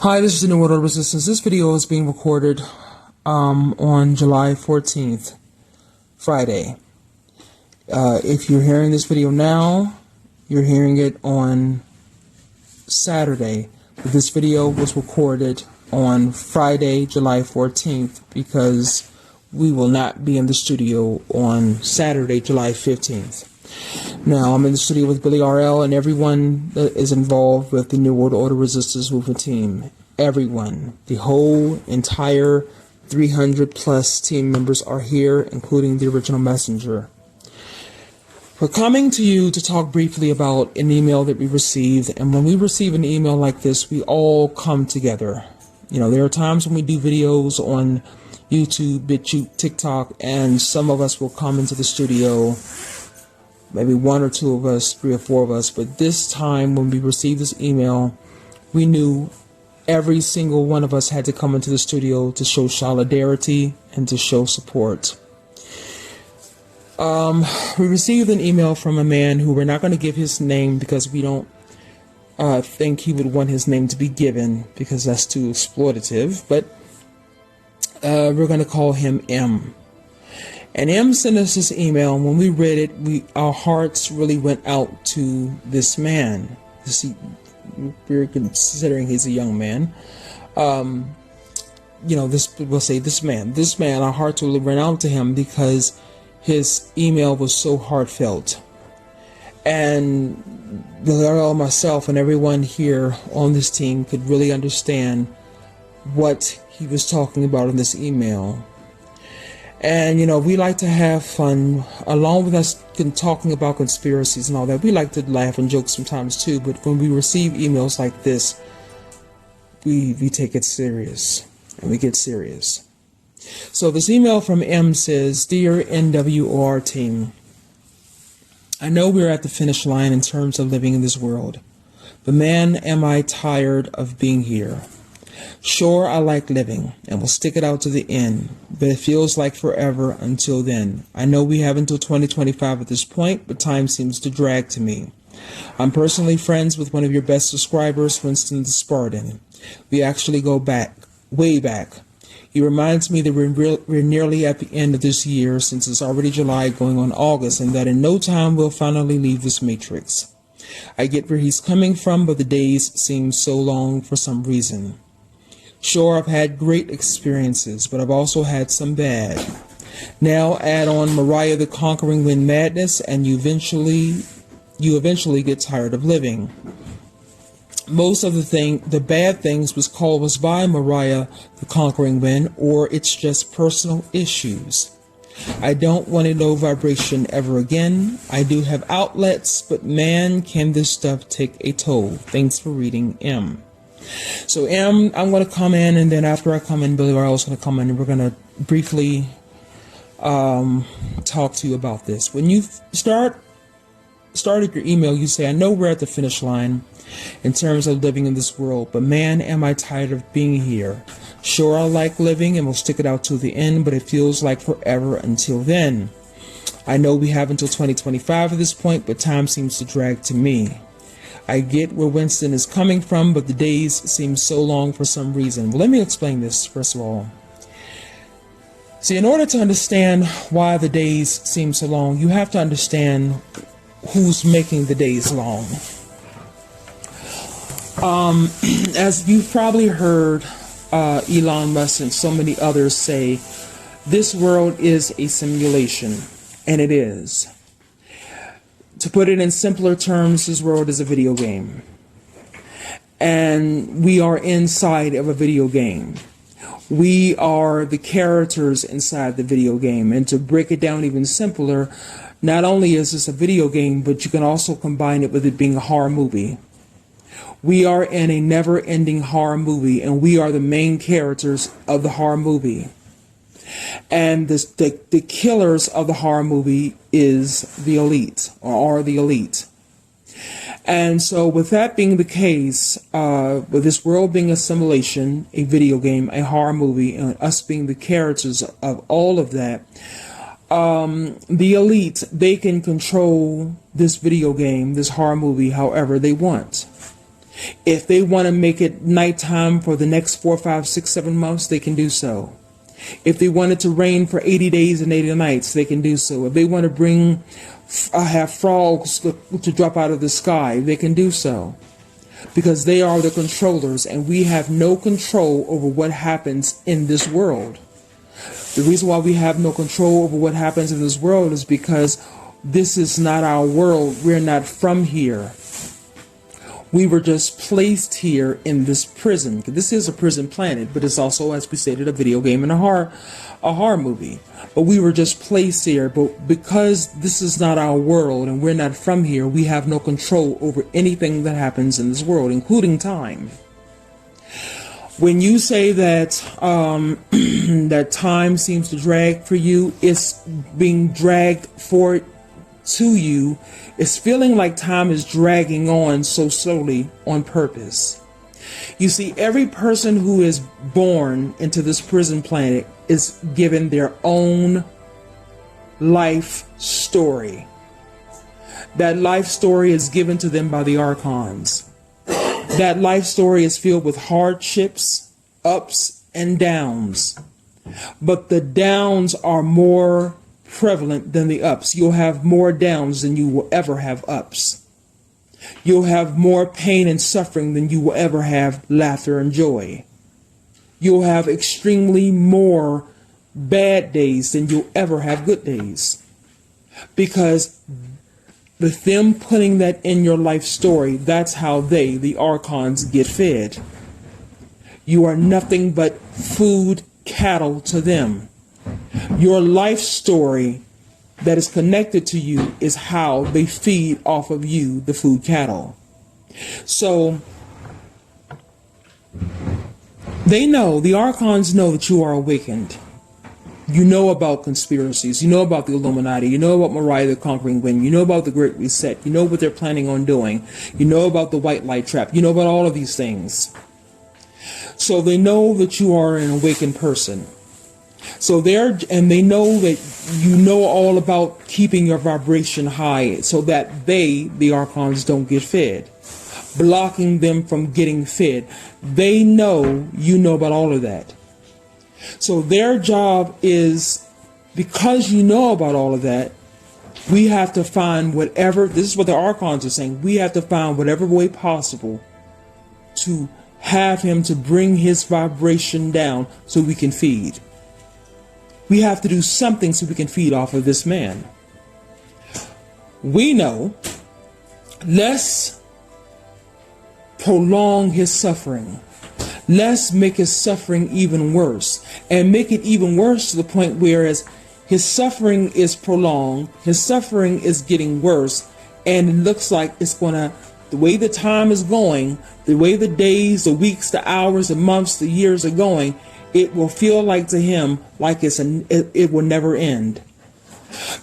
Hi, this is the New World of Resistance. This video is being recorded on July 14th, Friday. If you're hearing this video now, you're hearing it on Saturday. But this video was recorded on Friday, July 14th, because we will not be in the studio on Saturday, July 15th. Now, I'm in the studio with Billy RL and everyone that is involved with the New World Order Resistance Movement team. Everyone. The whole entire 300 plus team members are here, including the original messenger. We're coming to you to talk briefly about an email that we received. And when we receive an email like this, we all come together. You know, there are times when we do videos on YouTube, BitChute, TikTok, and some of us will come into the studio. Maybe one or two of us, three or four of us. But this time when we received this email, we knew every single one of us had to come into the studio to show solidarity and to show support. We received an email from a man who we're not going to give his name because we don't think he would want his name to be given because that's too exploitative. But we're going to call him M. And M sent us this email, and when we read it, our hearts really went out to this man. We're considering he's a young man. We'll say this man, our hearts really went out to him because his email was so heartfelt. And myself and everyone here on this team could really understand what he was talking about in this email. And, we like to have fun, along with us talking about conspiracies and all that. We like to laugh and joke sometimes too, but when we receive emails like this, we take it serious, and we get serious. So this email from M says, "Dear NWOR team, I know we're at the finish line in terms of living in this world, but man, am I tired of being here. Sure, I like living and will stick it out to the end, but it feels like forever until then. I know we have until 2025 at this point, but time seems to drag to me. I'm personally friends with one of your best subscribers, Winston the Spartan. We actually go back, way back. He reminds me that we're nearly at the end of this year, since it's already July going on August, and that in no time we'll finally leave this matrix. I get where he's coming from, but the days seem so long for some reason. Sure, I've had great experiences, but I've also had some bad. Now add on Mariah the Conquering Wind madness, and you eventually get tired of living. Most of the bad things was caused by Mariah the Conquering Wind, or it's just personal issues. I don't want a low vibration ever again. I do have outlets, but man, can this stuff take a toll. Thanks for reading, M." So M, I'm going to come in, and then after I come in, Billy R is going to come in, and we're going to briefly talk to you about this. When you started your email, you say, "I know we're at the finish line in terms of living in this world, but man, am I tired of being here. Sure, I like living and will stick it out to the end, but it feels like forever until then. I know we have until 2025 at this point, but time seems to drag to me. I get where Winston is coming from, but the days seem so long for some reason." Well, let me explain this first of all. See, in order to understand why the days seem so long, you have to understand who's making the days long. As you've probably heard Elon Musk and so many others say, this world is a simulation, and it is. To put it in simpler terms, this world is a video game. And we are inside of a video game. We are the characters inside the video game. And to break it down even simpler, not only is this a video game, but you can also combine it with it being a horror movie. We are in a never-ending horror movie, and we are the main characters of the horror movie. And the killers of the horror movie is the elite, or are the elite. And so with that being the case, with this world being a simulation, a video game, a horror movie, and us being the characters of all of that, the elite, they can control this video game, this horror movie, however they want. If they want to make it nighttime for the next 4, 5, 6, 7 months, they can do so. If they want it to rain for 80 days and 80 nights, they can do so. If they want to have frogs to drop out of the sky, they can do so. Because they are the controllers, and we have no control over what happens in this world. The reason why we have no control over what happens in this world is because this is not our world. We're not from here. We were just placed here in this prison. This is a prison planet, but it's also, as we stated, a video game and a horror movie. But we were just placed here. But because this is not our world and we're not from here, we have no control over anything that happens in this world, including time. When you say that that time seems to drag for you, it's being dragged to you. It's feeling like time is dragging on so slowly on purpose. You see, every person who is born into this prison planet is given their own life story. That life story is given to them by the archons. That life story is filled with hardships, ups and downs. But the downs are more prevalent than the ups. You'll have more downs than you will ever have ups. You'll have more pain and suffering than you will ever have laughter and joy. You'll have extremely more bad days than you'll ever have good days. Because with them putting that in your life story, that's how they, the archons, get fed. You are nothing but food cattle to them. Your life story that is connected to you is how they feed off of you, the food cattle. So they know, the archons know that you are awakened. You know about conspiracies. You know about the Illuminati. You know about Mariah the Conquering Wind. You know about the Great Reset. You know what they're planning on doing. You know about the White Light Trap. You know about all of these things. So they know that you are an awakened person. So they know that you know all about keeping your vibration high so that they, the archons, don't get fed. Blocking them from getting fed. They know you know about all of that. So their job is, because you know about all of that, we have to find whatever, this is what the archons are saying, we have to find whatever way possible to have him to bring his vibration down so we can feed. We have to do something so we can feed off of this man. We know, let's prolong his suffering. Let's make his suffering even worse, and make it even worse to the point whereas his suffering is prolonged, his suffering is getting worse, and it looks like it's gonna, the way the time is going, the way the days, the weeks, the hours, the months, the years are going, it will feel like to him like it will never end.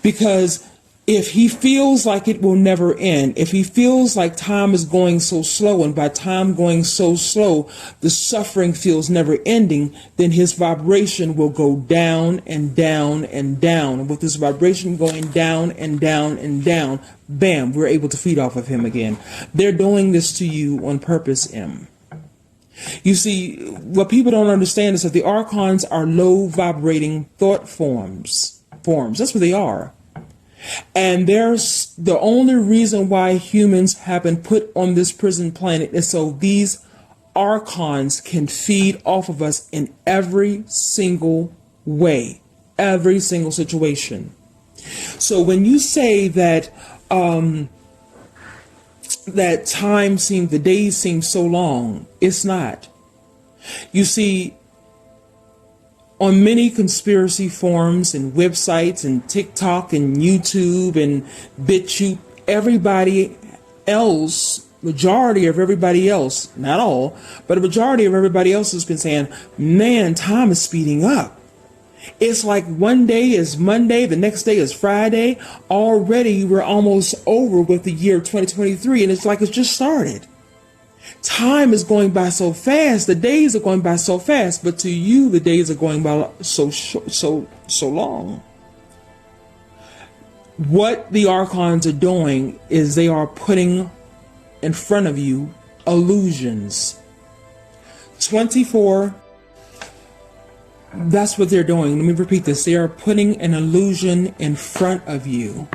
Because if he feels like it will never end, if he feels like time is going so slow, and by time going so slow, the suffering feels never ending, then his vibration will go down and down and down. And with this vibration going down and down and down, bam, we're able to feed off of him again. They're doing this to you on purpose, M. You see, what people don't understand is that the archons are low vibrating thought forms. That's what they are. And there's the only reason why humans have been put on this prison planet is so these archons can feed off of us in every single way, every single situation. So when you say that that time seems, the days seem so long, it's not. You see, on many conspiracy forums and websites and TikTok and YouTube and BitChute, everybody else, majority of everybody else, not all, but a majority of everybody else has been saying, man, time is speeding up. It's like one day is Monday, the next day is Friday. Already we're almost over with the year 2023, and it's like it's just started. Time is going by so fast. The days are going by so fast, but to you, the days are going by so long. What the archons are doing is they are putting in front of you illusions. 24, that's what they're doing. Let me repeat this. They are putting an illusion in front of you.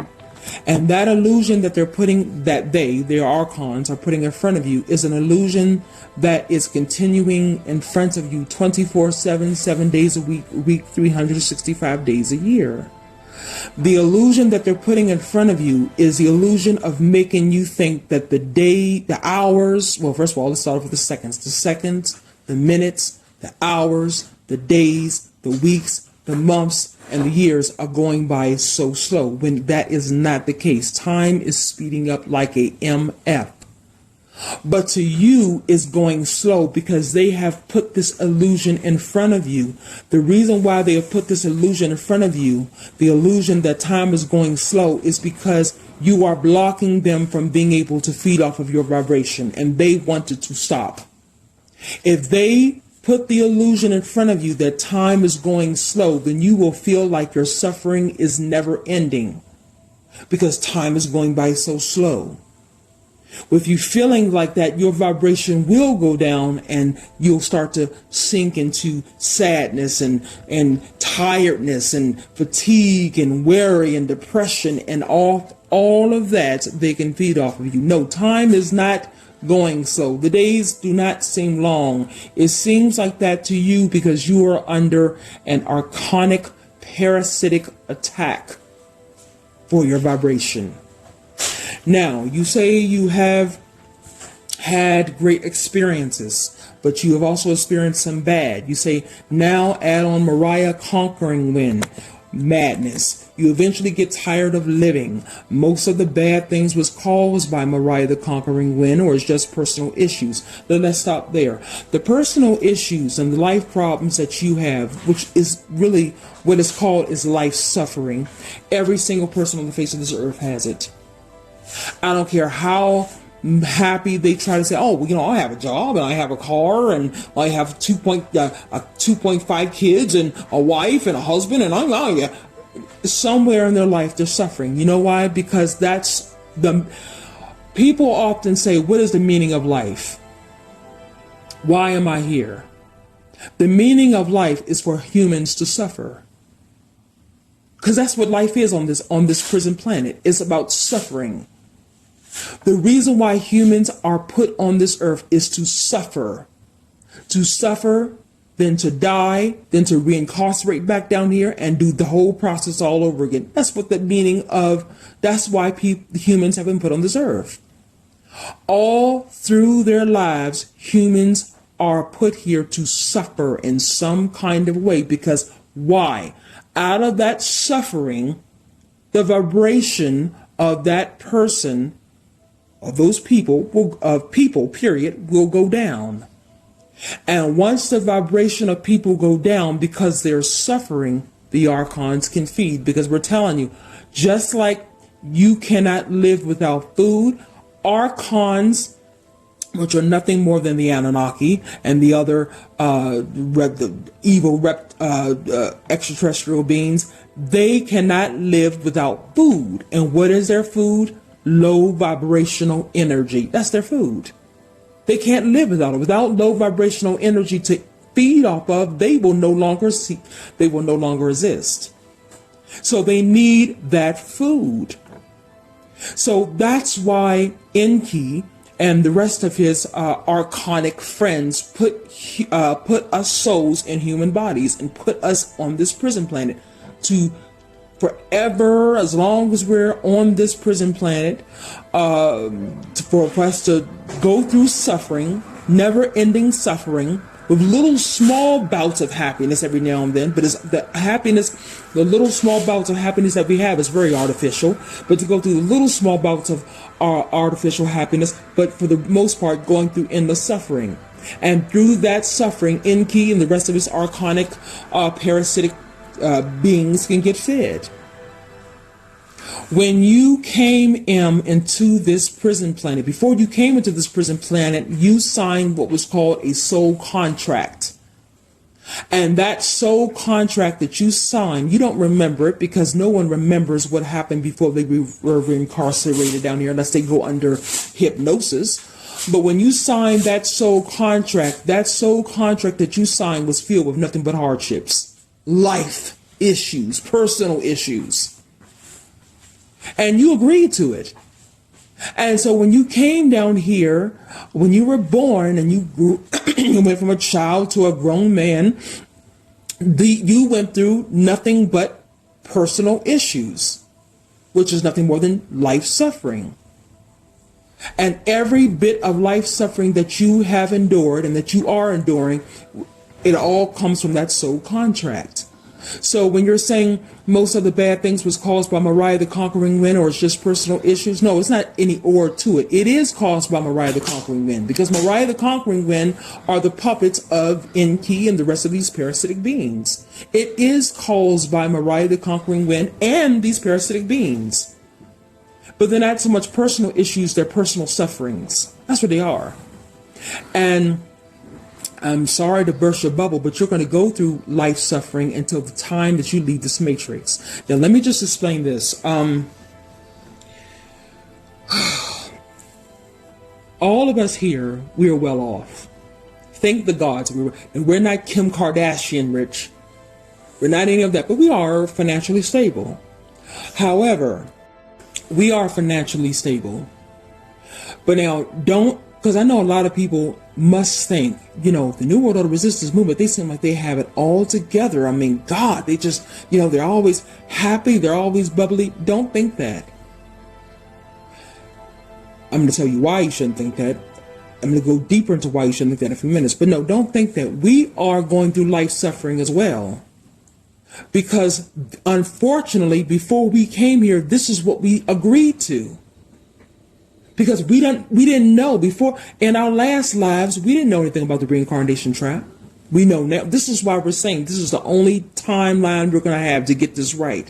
And that illusion that they're putting, their archons are putting in front of you, is an illusion that is continuing in front of you 24/7, 7 days a week, 365 days a year. The illusion that they're putting in front of you is the illusion of making you think that the day, the hours, well, first of all, let's start off with the seconds, the minutes, the hours, the days, the weeks, the months, and the years are going by so slow, when that is not the case. Time is speeding up like a MF. But to you, it's going slow because they have put this illusion in front of you. The reason why they have put this illusion in front of you, the illusion that time is going slow, is because you are blocking them from being able to feed off of your vibration, and they want it to stop. If they put the illusion in front of you that time is going slow, then you will feel like your suffering is never ending because time is going by so slow. With you feeling like that, your vibration will go down and you'll start to sink into sadness and tiredness and fatigue and worry and depression, and all of that they can feed off of you. No, time is not going slow. The days do not seem long. It seems like that to you because you are under an archonic parasitic attack for your vibration. Now, you say you have had great experiences, but you have also experienced some bad. You say, now add on Mariah conquering wind, madness. You eventually get tired of living. Most of the bad things was caused by Mariah the Conquering Wind, or it's just personal issues. Then let's stop there. The personal issues and the life problems that you have, which is really what is called is life suffering. Every single person on the face of this earth has it. I don't care how happy they try to say, oh, well, you know, I have a job and I have a car and I have 2.5 kids and a wife and a husband, and yeah. Somewhere in their life they're suffering. You know why? Because that's the people often say, what is the meaning of life? Why am I here? The meaning of life is for humans to suffer. Because that's what life is on this prison planet. It's about suffering. The reason why humans are put on this earth is to suffer. To suffer, then to die, then to reincarcerate back down here and do the whole process all over again. That's what the meaning of, that's why humans have been put on this earth. All through their lives, humans are put here to suffer in some kind of way. Because why? Out of that suffering, the vibration of that person, of those people, period, will go down. And once the vibration of people go down because they're suffering, the archons can feed. Because we're telling you, just like you cannot live without food, archons, which are nothing more than the Anunnaki and the other the evil extraterrestrial beings, they cannot live without food. And what is their food? Low vibrational energy. That's their food. They can't live without it. Without low vibrational energy to feed off of, they will no longer exist. So they need that food. So that's why Enki and the rest of his archonic friends put us souls in human bodies and put us on this prison planet to forever, as long as we're on this prison planet, for us to go through suffering, never-ending suffering, with little small bouts of happiness every now and then. But it's the little small bouts of happiness that we have is very artificial. But to go through the little small bouts of artificial happiness, but for the most part going through endless suffering. And through that suffering, Enki and the rest of his archonic parasitic beings can get fed. When you came into this prison planet, before you came into this prison planet, you signed what was called a soul contract. And that soul contract that you signed, you don't remember it because no one remembers what happened before they were incarcerated down here unless they go under hypnosis. But when you signed that soul contract that you signed was filled with nothing but hardships, life issues, personal issues. And you agreed to it. And so when you came down here, when you were born and you grew, you went from a child to a grown man, you went through nothing but personal issues, which is nothing more than life suffering. And every bit of life suffering that you have endured and that you are enduring, it all comes from that soul contract. So when you're saying most of the bad things was caused by Mariah the Conquering Wind, or it's just personal issues, no, it's not any or to it. It is caused by Mariah the Conquering Wind, because Mariah the Conquering Wind are the puppets of Enki and the rest of these parasitic beings. It is caused by Mariah the Conquering Wind and these parasitic beings. But they're not so much personal issues, they're personal sufferings. That's what they are. And I'm sorry to burst your bubble, but you're going to go through life suffering until the time that you leave this matrix. Now, let me just explain this. All of us here, we are well off. Thank the gods. And we're not Kim Kardashian rich. We're not any of that, but we are financially stable. However, we are financially stable. But now, because I know a lot of people must think, the New World Order Resistance Movement, they seem like they have it all together. I mean, God, they just, they're always happy, they're always bubbly. Don't think that. I'm going to tell you why you shouldn't think that. I'm going to go deeper into why you shouldn't think that in a few minutes. But no, don't think that. We are going through life suffering as well. Because unfortunately, before we came here, this is what we agreed to. Because we didn't know before, in our last lives, we didn't know anything about the reincarnation trap. We know now. This is why we're saying this is the only timeline we're going to have to get this right.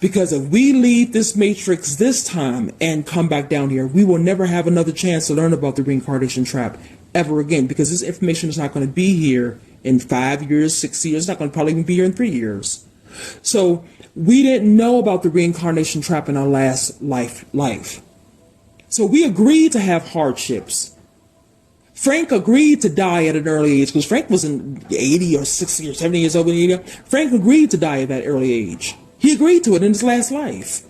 Because if we leave this matrix this time and come back down here, we will never have another chance to learn about the reincarnation trap ever again. Because this information is not going to be here in 5 years, 6 years. It's not going to probably even be here in 3 years. So we didn't know about the reincarnation trap in our last life. So we agreed to have hardships. Frank agreed to die at an early age, because Frank was in 80 or 60 or 70 years old when he died. Frank agreed to die at that early age. He agreed to it in his last life.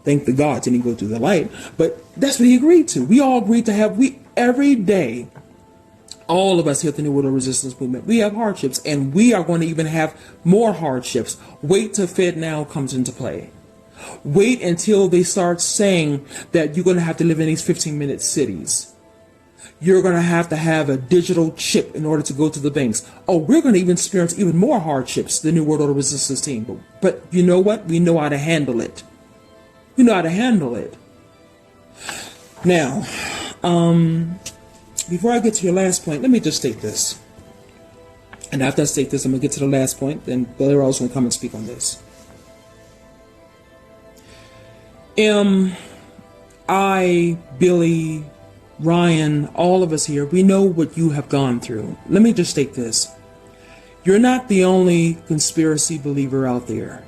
Thank the gods, and he go through the light. But that's what he agreed to. We all agreed to have, every day, all of us here at the New World Resistance Movement, we have hardships, and we are going to even have more hardships. Wait till Fed Now comes into play. Wait until they start saying that you're going to have to live in these 15-minute cities. You're going to have a digital chip in order to go to the banks. Oh, we're going to even experience even more hardships, the New World Order Resistance team. But you know what? We know how to handle it. We know how to handle it. Now, before I get to your last point, let me just state this. And after I state this, I'm going to get to the last point. Then Billy Rose will come and speak on this. Billy, Ryan, all of us here, we know what you have gone through. Let me just state this. You're not the only conspiracy believer out there.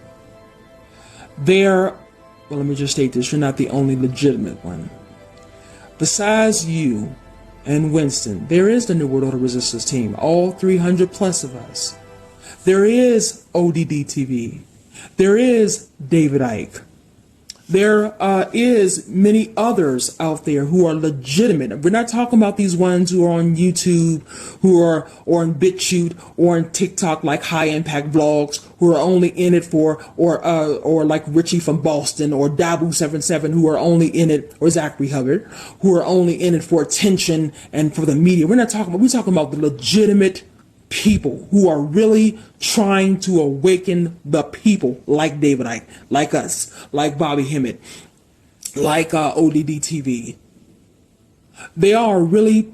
Let me just state this. You're not the only legitimate one. Besides you and Winston, there is the New World Order Resistance team, all 300 plus of us. There is ODD TV. There is David Icke. There is many others out there who are legitimate. We're not talking about these ones who are on YouTube, or on BitChute, or on TikTok, like high impact vlogs, who are only in it for, or like Richie from Boston, or Dabu77, who are only in it, or Zachary Hubbard, who are only in it for attention and for the media. We're talking about the legitimate people who are really trying to awaken the people, like David Icke, like us, like Bobby Hemmett, like ODD TV. There are really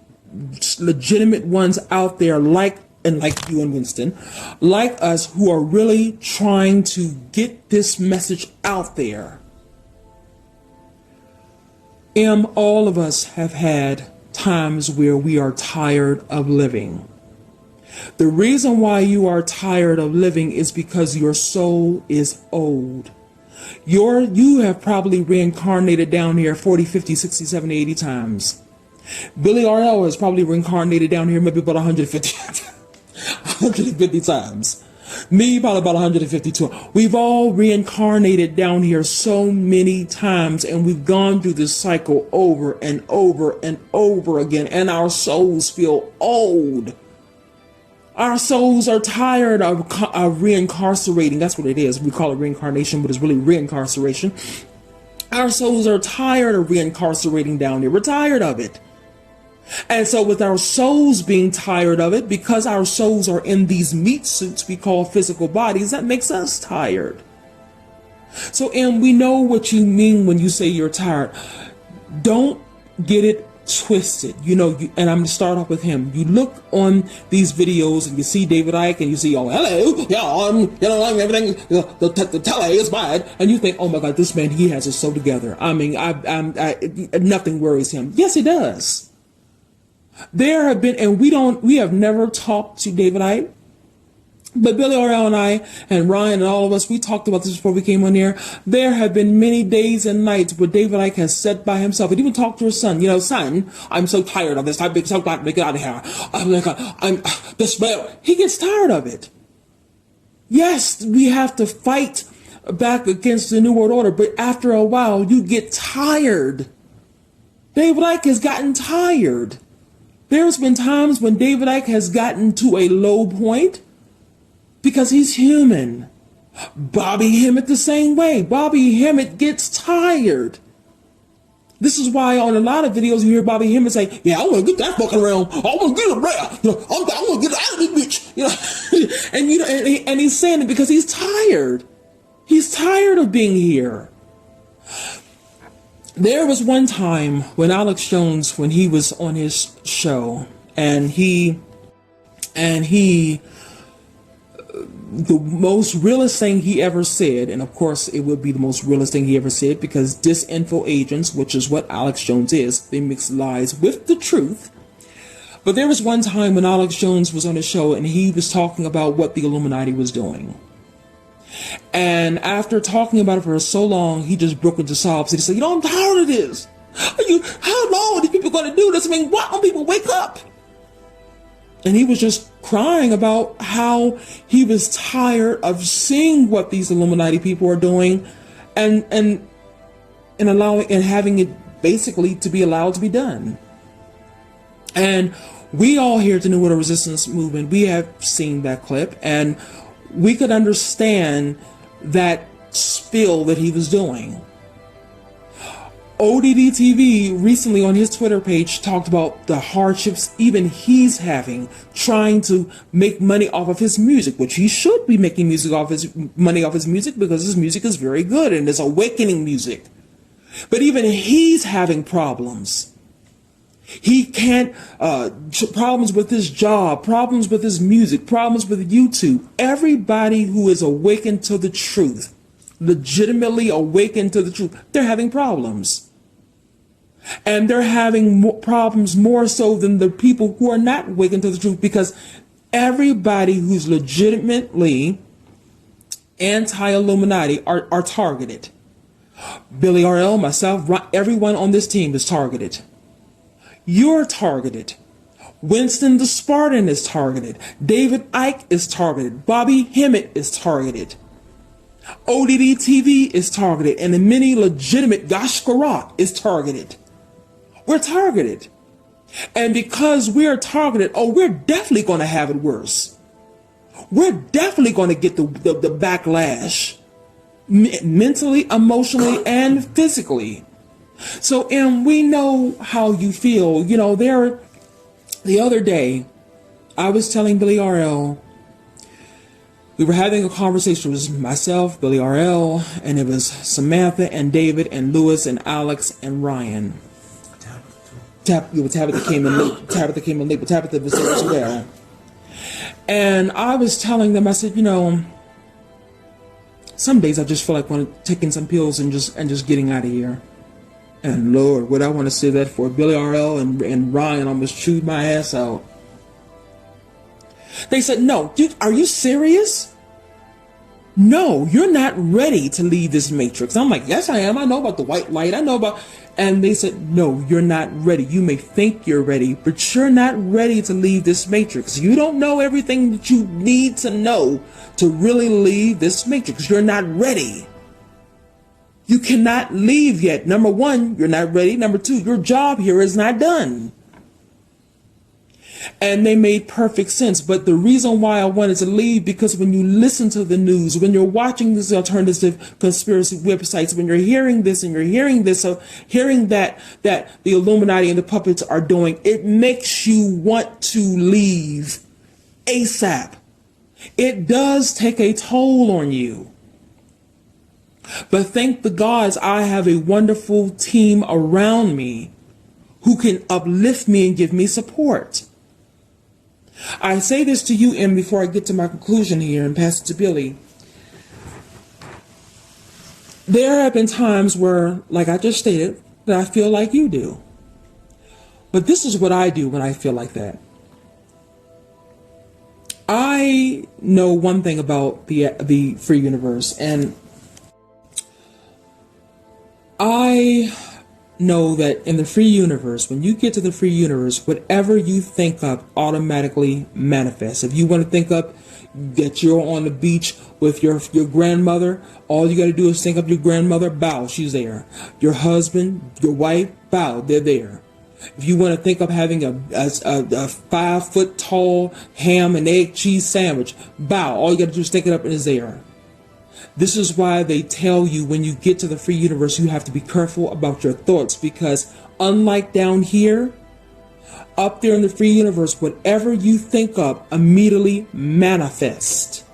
legitimate ones out there, like you and Winston, like us, who are really trying to get this message out there. All of us have had times where we are tired of living. The reason why you are tired of living is because your soul is old. You have probably reincarnated down here 40, 50, 60, 70, 80 times. Billy RL has probably reincarnated down here maybe about 150, 150 times. Me, probably about 152. We've all reincarnated down here so many times, and we've gone through this cycle over and over and over again, and our souls feel old. Our souls are tired of reincarcerating. That's what it is. We call it reincarnation, but it's really reincarceration. Our souls are tired of reincarcerating down here. We're tired of it. And so with our souls being tired of it, because our souls are in these meat suits we call physical bodies, that makes us tired. So, and we know what you mean when you say you're tired. Don't get it twisted. And I'm going to start off with him. You look on these videos and you see David Icke and you see, oh, hello, yeah, everything, the tele is bad. And you think, oh my God, this man, he has it so together. I mean, nothing worries him. Yes, it does. There have been, and we have never talked to David Icke, but Billy RL and I and Ryan and all of us, we talked about this before we came on here. There have been many days and nights where David Icke has sat by himself and even talked to his son. Son, I'm so tired of this. I'm so glad to get out of here. I'm this man. He gets tired of it. Yes, we have to fight back against the New World Order, but after a while, you get tired. David Icke has gotten tired. There's been times when David Icke has gotten to a low point because he's human. Bobby Hemmett the same way. Bobby Hemmett gets tired. This is why on a lot of videos you hear Bobby Hemmett say, yeah, I want to get that fucking around. I want to get him there. I want to get out of this bitch. And he's saying it because he's tired. He's tired of being here. There was one time when Alex Jones, when he was on his show, and the most realest thing he ever said, and of course it would be the most realest thing he ever said because disinfo agents, which is what Alex Jones is, they mix lies with the truth. But there was one time when Alex Jones was on his show and he was talking about what the Illuminati was doing. And after talking about it for so long, he just broke into sobs. He said, I'm tired of this. How long are these people going to do this? I mean, why don't people wake up? And he was just crying about how he was tired of seeing what these Illuminati people are doing and allowing and having it basically to be allowed to be done. And we all here at the New World Resistance Movement, we have seen that clip, and we could understand that spill that he was doing. ODD TV recently on his Twitter page talked about the hardships even he's having trying to make money off of his music, which he should be making money off his music because his music is very good and it's awakening music. But even he's having problems. He can't, problems with his job, problems with his music, problems with YouTube. Everybody who is awakened to the truth, legitimately awakened to the truth, they're having problems. And they're having problems more so than the people who are not awakened to the truth, because everybody who's legitimately anti-Illuminati are targeted. Billy RL, myself, everyone on this team is targeted. You're targeted. Winston the Spartan is targeted. David Icke is targeted. Bobby Hemmett is targeted. ODD TV is targeted. And the many legitimate Gashkara is targeted. We're targeted. And because we're targeted, we're definitely going to have it worse. We're definitely going to get the backlash. Mentally, emotionally, and physically. So, we know how you feel. The other day, I was telling Billy RL, we were having a conversation. It was myself, Billy RL, and it was Samantha and David and Lewis and Alex and Ryan. Tabitha came in late, but Tabitha was there as well. And I was telling them, I said, some days I just feel like taking some pills and just getting out of here. And Lord, what I want to say that for Billy RL and Ryan almost chewed my ass out. They said, no, dude, are you serious? no, you're not ready to leave this matrix. I'm like, yes, I am. I know about the white light. I know about, and they said, no, you're not ready. You may think you're ready, but you're not ready to leave this matrix. You don't know everything that you need to know to really leave this matrix. You're not ready. You cannot leave yet. Number one, you're not ready. Number two, your job here is not done. And they made perfect sense. But the reason why I wanted to leave, because when you listen to the news, when you're watching these alternative conspiracy websites, when you're hearing this and you're hearing this, so hearing that the Illuminati and the puppets are doing, it makes you want to leave ASAP. It does take a toll on you. But thank the gods, I have a wonderful team around me who can uplift me and give me support. I say this to you, Em, before I get to my conclusion here and pass it to Billy. There have been times where, like I just stated, that I feel like you do. But this is what I do when I feel like that. I know one thing about the free universe, and I know that in the free universe, when you get to the free universe, whatever you think up automatically manifests. If you want to think up that you're on the beach with your grandmother, all you got to do is think up your grandmother, bow, she's there. Your husband, your wife, bow, they're there. If you want to think of having a 5 foot tall ham and egg cheese sandwich, bow, all you got to do is think it up and it's there. This is why they tell you when you get to the free universe, you have to be careful about your thoughts, because unlike down here, up there in the free universe, whatever you think up immediately manifests.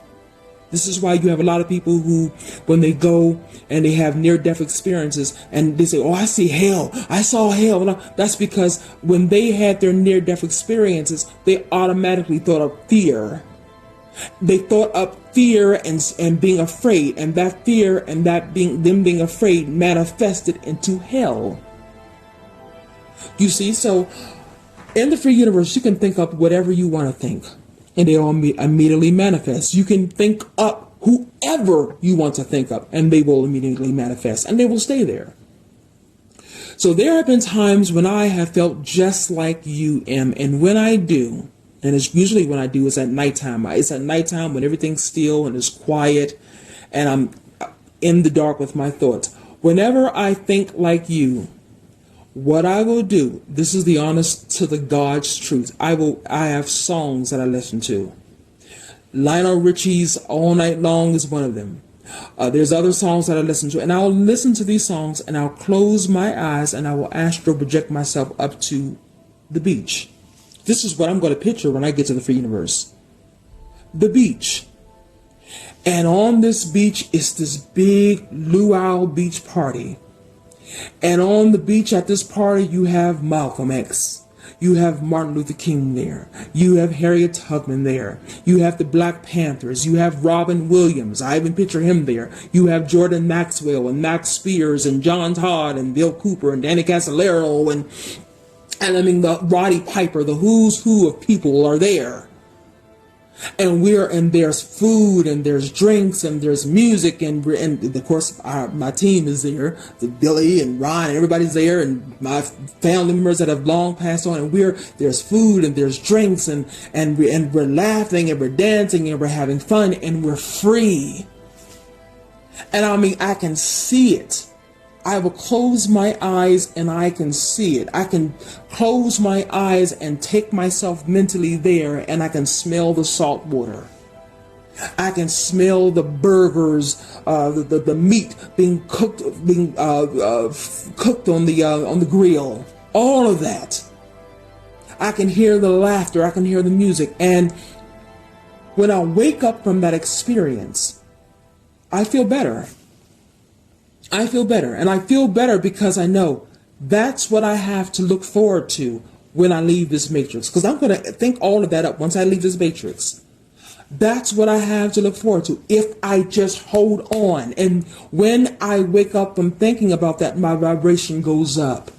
This is why you have a lot of people who, when they go and they have near-death experiences and they say, oh, I see hell, I saw hell. No, that's because when they had their near-death experiences, they automatically thought of fear. They thought up fear and being afraid, and that fear and that being afraid manifested into hell. You see, so in the free universe, you can think up whatever you want to think, and they all immediately manifest. You can think up whoever you want to think up, and they will immediately manifest, and they will stay there. So there have been times when I have felt just like you, Em, and when I do, and it's usually when I do, it's at nighttime. It's at nighttime when everything's still and it's quiet and I'm in the dark with my thoughts. Whenever I think like you, what I will do, this is the honest to the God's truth. I have songs that I listen to. Lionel Richie's All Night Long is one of them. There's other songs that I listen to, and I'll listen to these songs and I'll close my eyes and I will astral project myself up to the beach. This is what I'm going to picture when I get to the free universe. The beach. And on this beach is this big luau beach party. And on the beach at this party, you have Malcolm X. You have Martin Luther King there. You have Harriet Tubman there. You have the Black Panthers. You have Robin Williams. I even picture him there. You have Jordan Maxwell and Max Spears and John Todd and Bill Cooper and Danny Casolaro and I mean, the Roddy Piper, the who's who of people are there. And there's food and there's drinks and there's music and of course my team is there. The Billy and Ron and everybody's there, and my family members that have long passed on, and there's food and there's drinks and we're laughing and we're dancing and we're having fun and we're free. And I mean, I can see it. I will close my eyes and I can see it. I can close my eyes and take myself mentally there, and I can smell the salt water. I can smell the burgers, the meat being cooked, cooked on the grill. All of that. I can hear the laughter. I can hear the music. And when I wake up from that experience, I feel better. I feel better, and I feel better because I know that's what I have to look forward to when I leave this matrix, because I'm going to think all of that up once I leave this matrix. That's what I have to look forward to if I just hold on. And when I wake up from thinking about that, my vibration goes up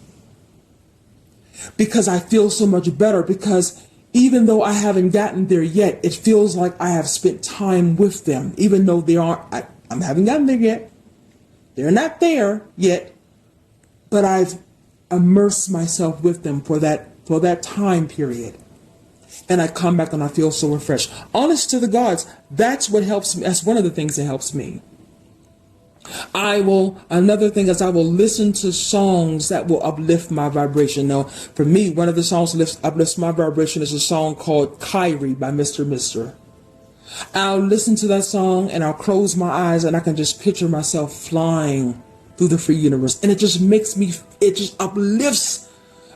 because I feel so much better, because Even though I haven't gotten there yet, it feels like I have spent time with them, even though they aren't, I haven't gotten there yet. They're not there yet, but I've immersed myself with them for that time period. And I come back and I feel so refreshed. Honest to the gods, that's what helps me. That's one of the things that helps me. Another thing is I will listen to songs that will uplift my vibration. Now, for me, one of the songs that uplifts my vibration is a song called Kyrie by Mr. Mister. I'll listen to that song and I'll close my eyes and I can just picture myself flying through the free universe. And it just uplifts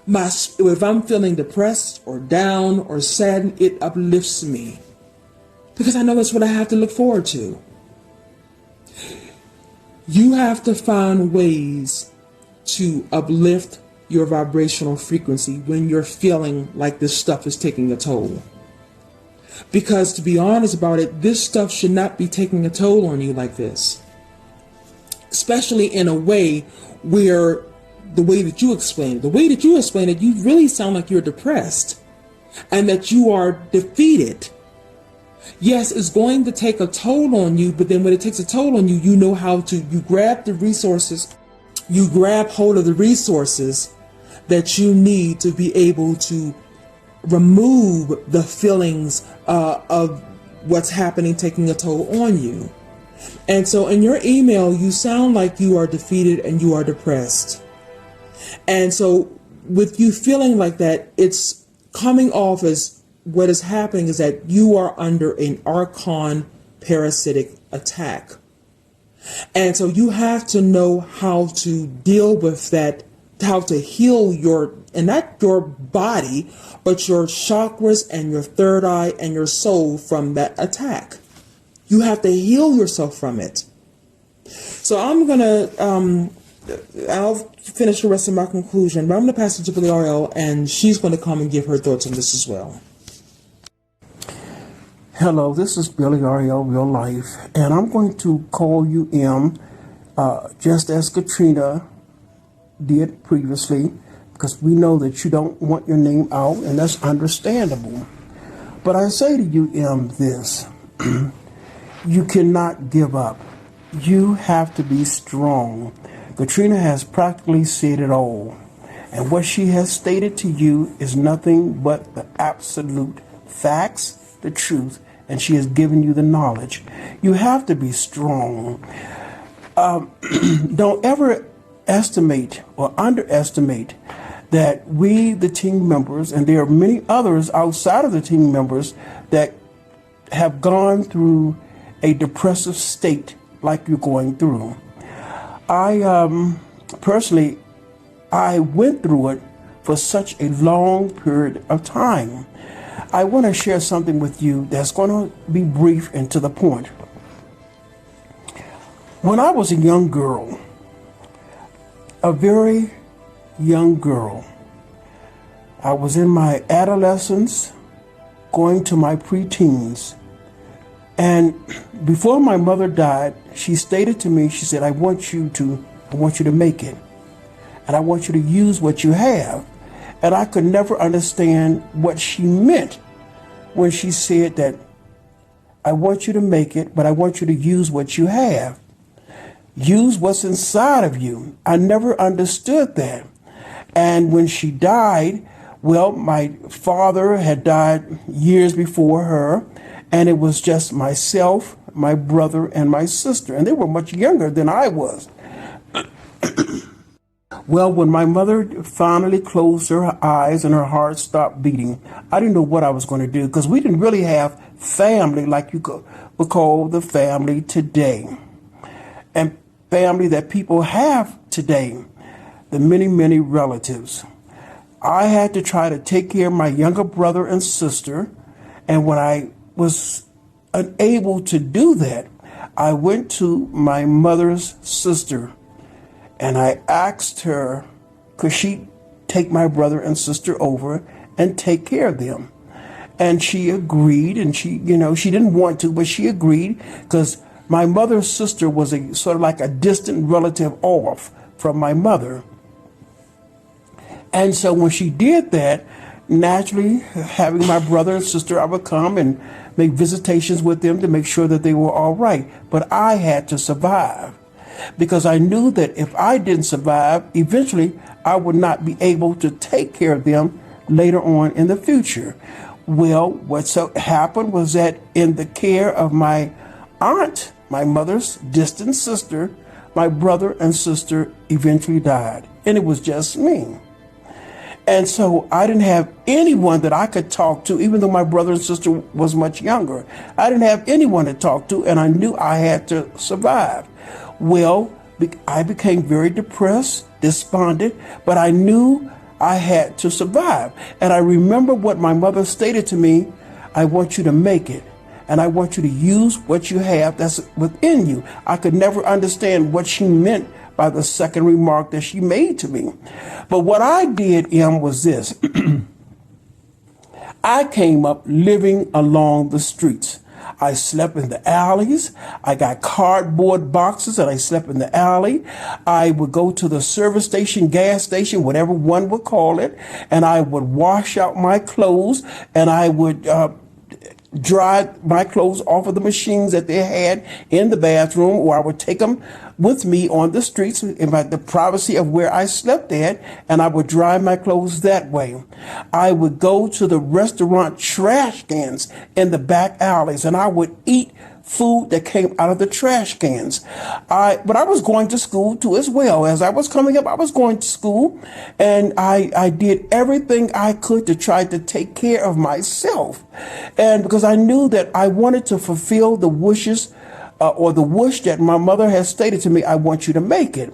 if I'm feeling depressed or down or saddened, it uplifts me. Because I know that's what I have to look forward to. You have to find ways to uplift your vibrational frequency when you're feeling like this stuff is taking a toll. Because to be honest about it, this stuff should not be taking a toll on you like this. Especially in a way where the way that you explain it, you really sound like you're depressed and that you are defeated. Yes, it's going to take a toll on you, but then when it takes a toll on you, you know how to, you grab hold of the resources that you need to be able to remove the feelings of what's happening, taking a toll on you. And so in your email, you sound like you are defeated and you are depressed. And so with you feeling like that, it's coming off as what is happening is that you are under an archon parasitic attack. And so you have to know how to deal with that, how to heal not your body, but your chakras and your third eye and your soul from that attack. You have to heal yourself from it. So I'll finish the rest of my conclusion, but I'm going to pass it to Billy Ariel, and she's going to come and give her thoughts on this as well. Hello, this is Billy Ariel, Real Life, and I'm going to call you M, just as Katrina did previously, because we know that you don't want your name out, and that's understandable. But I say to you, M, this, you cannot give up. You have to be strong. Katrina has practically said it all, and what she has stated to you is nothing but the absolute facts, the truth, and she has given you the knowledge. You have to be strong. Don't ever estimate or underestimate that we, the team members, and there are many others outside of the team members that have gone through a depressive state like you're going through. I personally went through it for such a long period of time. I want to share something with you that's going to be brief and to the point. When I was a young girl, a very young girl, I was in my adolescence, going to my preteens. And before my mother died, she stated to me, she said, I want you to make it. And I want you to use what you have. And I could never understand what she meant when she said that I want you to make it, but I want you to use what you have. Use what's inside of you. I never understood that. And when she died, well, my father had died years before her, and it was just myself, my brother, and my sister. And they were much younger than I was. Well, when my mother finally closed her eyes and her heart stopped beating, I didn't know what I was going to do, because we didn't really have family like you would call the family today. And family that people have today, the many, many relatives. I had to try to take care of my younger brother and sister. And when I was unable to do that, I went to my mother's sister and I asked her, could she take my brother and sister over and take care of them? And she agreed, and she didn't want to, but she agreed, because my mother's sister was a sort of like a distant relative off from my mother. And so when she did that, naturally, having my brother and sister, I would come and make visitations with them to make sure that they were all right. But I had to survive because I knew that if I didn't survive, eventually I would not be able to take care of them later on in the future. Well, what so happened was that in the care of my aunt, my mother's distant sister, my brother and sister eventually died, and it was just me. And so I didn't have anyone that I could talk to, even though my brother and sister was much younger. I didn't have anyone to talk to, and I knew I had to survive. Well, I became very depressed, despondent, but I knew I had to survive. And I remember what my mother stated to me: I want you to make it, and I want you to use what you have that's within you. I could never understand what she meant by the second remark that she made to me. But what I did, was this. I came up living along the streets. I slept in the alleys. I got cardboard boxes and I slept in the alley. I would go to the service station, gas station, whatever one would call it, and I would wash out my clothes, and I would dry my clothes off of the machines that they had in the bathroom, or I would take them with me on the streets in the privacy of where I slept at, and I would dry my clothes that way. I would go to the restaurant trash cans in the back alleys, and I would eat food that came out of the trash cans. But I was going to school too as well. As I was coming up, I was going to school, and I did everything I could to try to take care of myself. And because I knew that I wanted to fulfill the wishes or the wish that my mother has stated to me: I want you to make it.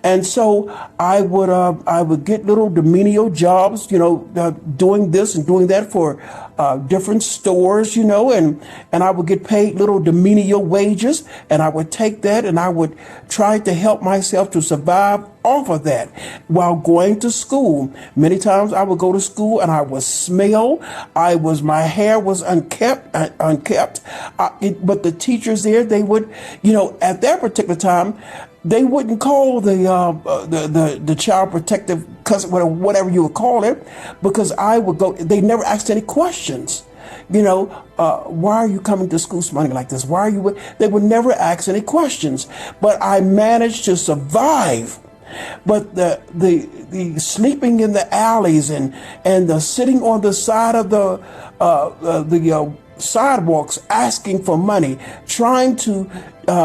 And so I would get little menial jobs, doing this and doing that for different stores, and I would get paid little menial wages, and I would take that and I would try to help myself to survive off of that while going to school. Many times I would go to school and I would smell. My hair was unkept. But the teachers there, they would, at that particular time, they wouldn't call the child protective whatever you would call it, because I would go. They never asked any questions. Why are you coming to school smelling like this? Why are you? They would never ask any questions. But I managed to survive. But the sleeping in the alleys and the sitting on the side of the sidewalks asking for money, trying to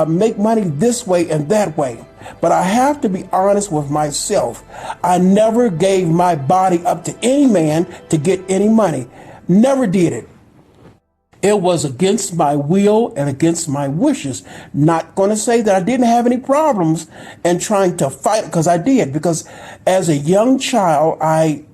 make money this way and that way. But I have to be honest with myself. I never gave my body up to any man to get any money. Never did it. It was against my will and against my wishes. Not going to say that I didn't have any problems in trying to fight, because I did. Because as a young child, I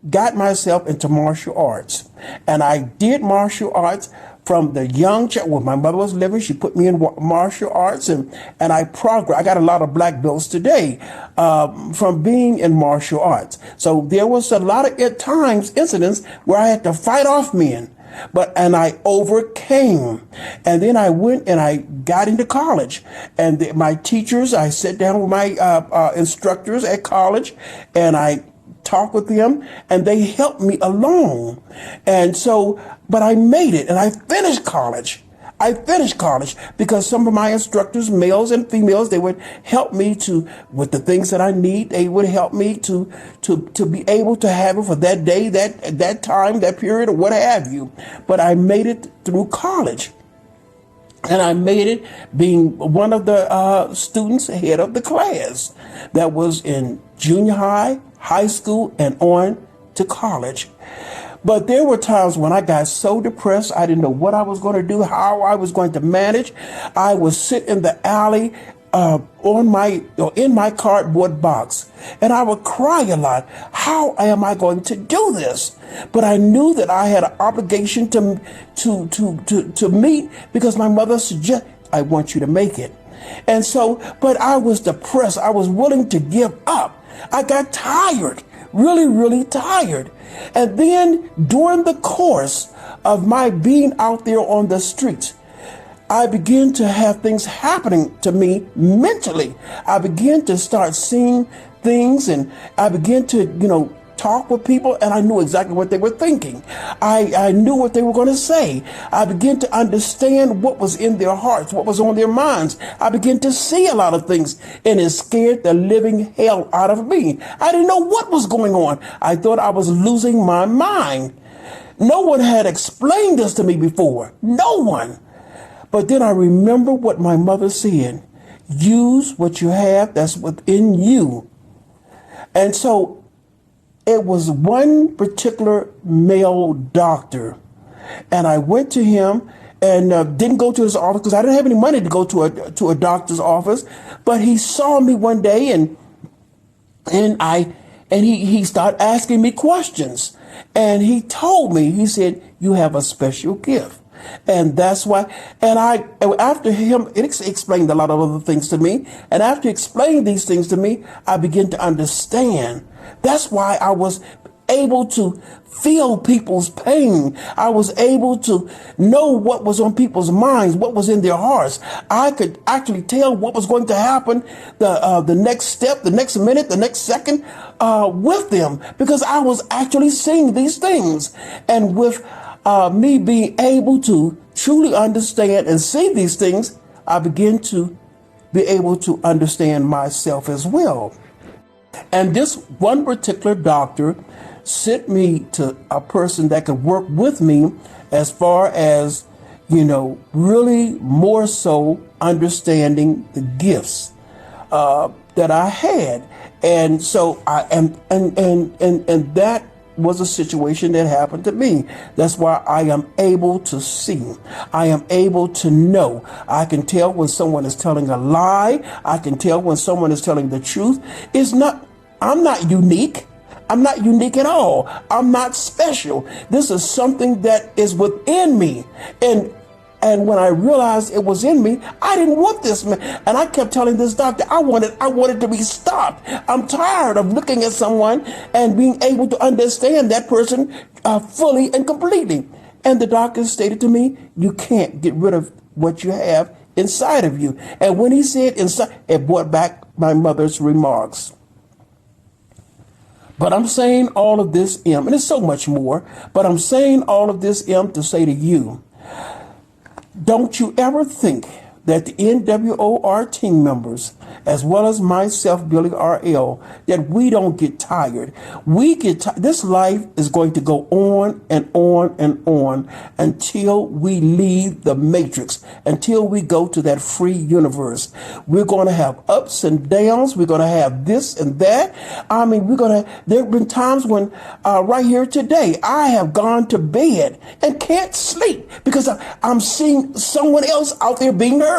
got myself into martial arts. And I did martial arts from the young child. When my mother was living, she put me in martial arts, and I progressed. I got a lot of black belts today from being in martial arts. So there was a lot of incidents where I had to fight off men. And I overcame. And then I went and I got into college. And my teachers, I sat down with my instructors at college, and I talked with them, and they helped me along. And so, but I made it, and I finished college. Because some of my instructors, males and females, they would help me with the things that I need. They would help me to be able to have it for that day, that time, that period, or what have you. But I made it through college. And I made it being one of the students head of the class that was in junior high, high school, and on to college. But there were times when I got so depressed, I didn't know what I was going to do, how I was going to manage. I would sit in the alley in my cardboard box, and I would cry a lot. How am I going to do this? But I knew that I had an obligation to meet, because my mother suggested, I want you to make it. And so, but I was depressed. I was willing to give up. I got tired, really, really tired. And then during the course of my being out there on the streets, I began to have things happening to me mentally. I began to start seeing things, and I began to, talk with people, and I knew exactly what they were thinking. I knew what they were going to say. I began to understand what was in their hearts, what was on their minds. I began to see a lot of things, and it scared the living hell out of me. I didn't know what was going on. I thought I was losing my mind. No one had explained this to me before. No one. But then I remember what my mother said. Use what you have that's within you. And so it was one particular male doctor. And I went to him and didn't go to his office because I didn't have any money to go to a doctor's office. But he saw me one day and he started asking me questions. And he told me, he said, you have a special gift. And that's why, after him, it explained a lot of other things to me. And after explaining these things to me, I began to understand. That's why I was able to feel people's pain. I was able to know what was on people's minds, what was in their hearts. I could actually tell what was going to happen, the next step, the next minute, the next second, with them, because I was actually seeing these things. And with me being able to truly understand and see these things, I begin to be able to understand myself as well. And this one particular doctor sent me to a person that could work with me as far as, really more so understanding the gifts that I had. And so I am, and that was a situation that happened to me. That's why I am able to see. I am able to know. I can tell when someone is telling a lie. I can tell when someone is telling the truth. I'm not unique. I'm not unique at all. I'm not special. This is something that is within me. And when I realized it was in me, I didn't want this, man. And I kept telling this doctor, I wanted to be stopped. I'm tired of looking at someone and being able to understand that person fully and completely. And the doctor stated to me, you can't get rid of what you have inside of you. And when he said inside, it brought back my mother's remarks. But I'm saying all of this, and there's so much more, but I'm saying all of this, to say to you, don't you ever think that the NWOR team members, as well as myself, Billy RL, that we don't get tired. We get this life is going to go on and on and on until we leave the matrix, until we go to that free universe. We're going to have ups and downs. We're going to have this and that. There have been times when right here today, I have gone to bed and can't sleep because I'm seeing someone else out there being hurt.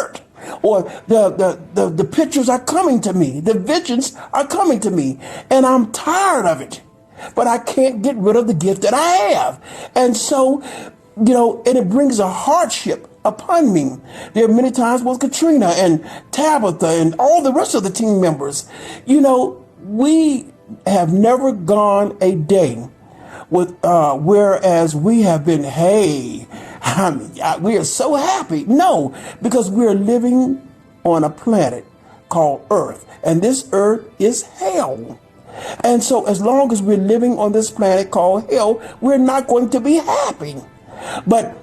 Or the pictures are coming to me. The visions are coming to me. And I'm tired of it. But I can't get rid of the gift that I have. And so, and it brings a hardship upon me. There are many times with Katrina and Tabitha and all the rest of the team members. We have never gone a day with whereas we have been, we are so happy. No, because we're living on a planet called Earth, and this Earth is hell. And so as long as we're living on this planet called hell, we're not going to be happy. But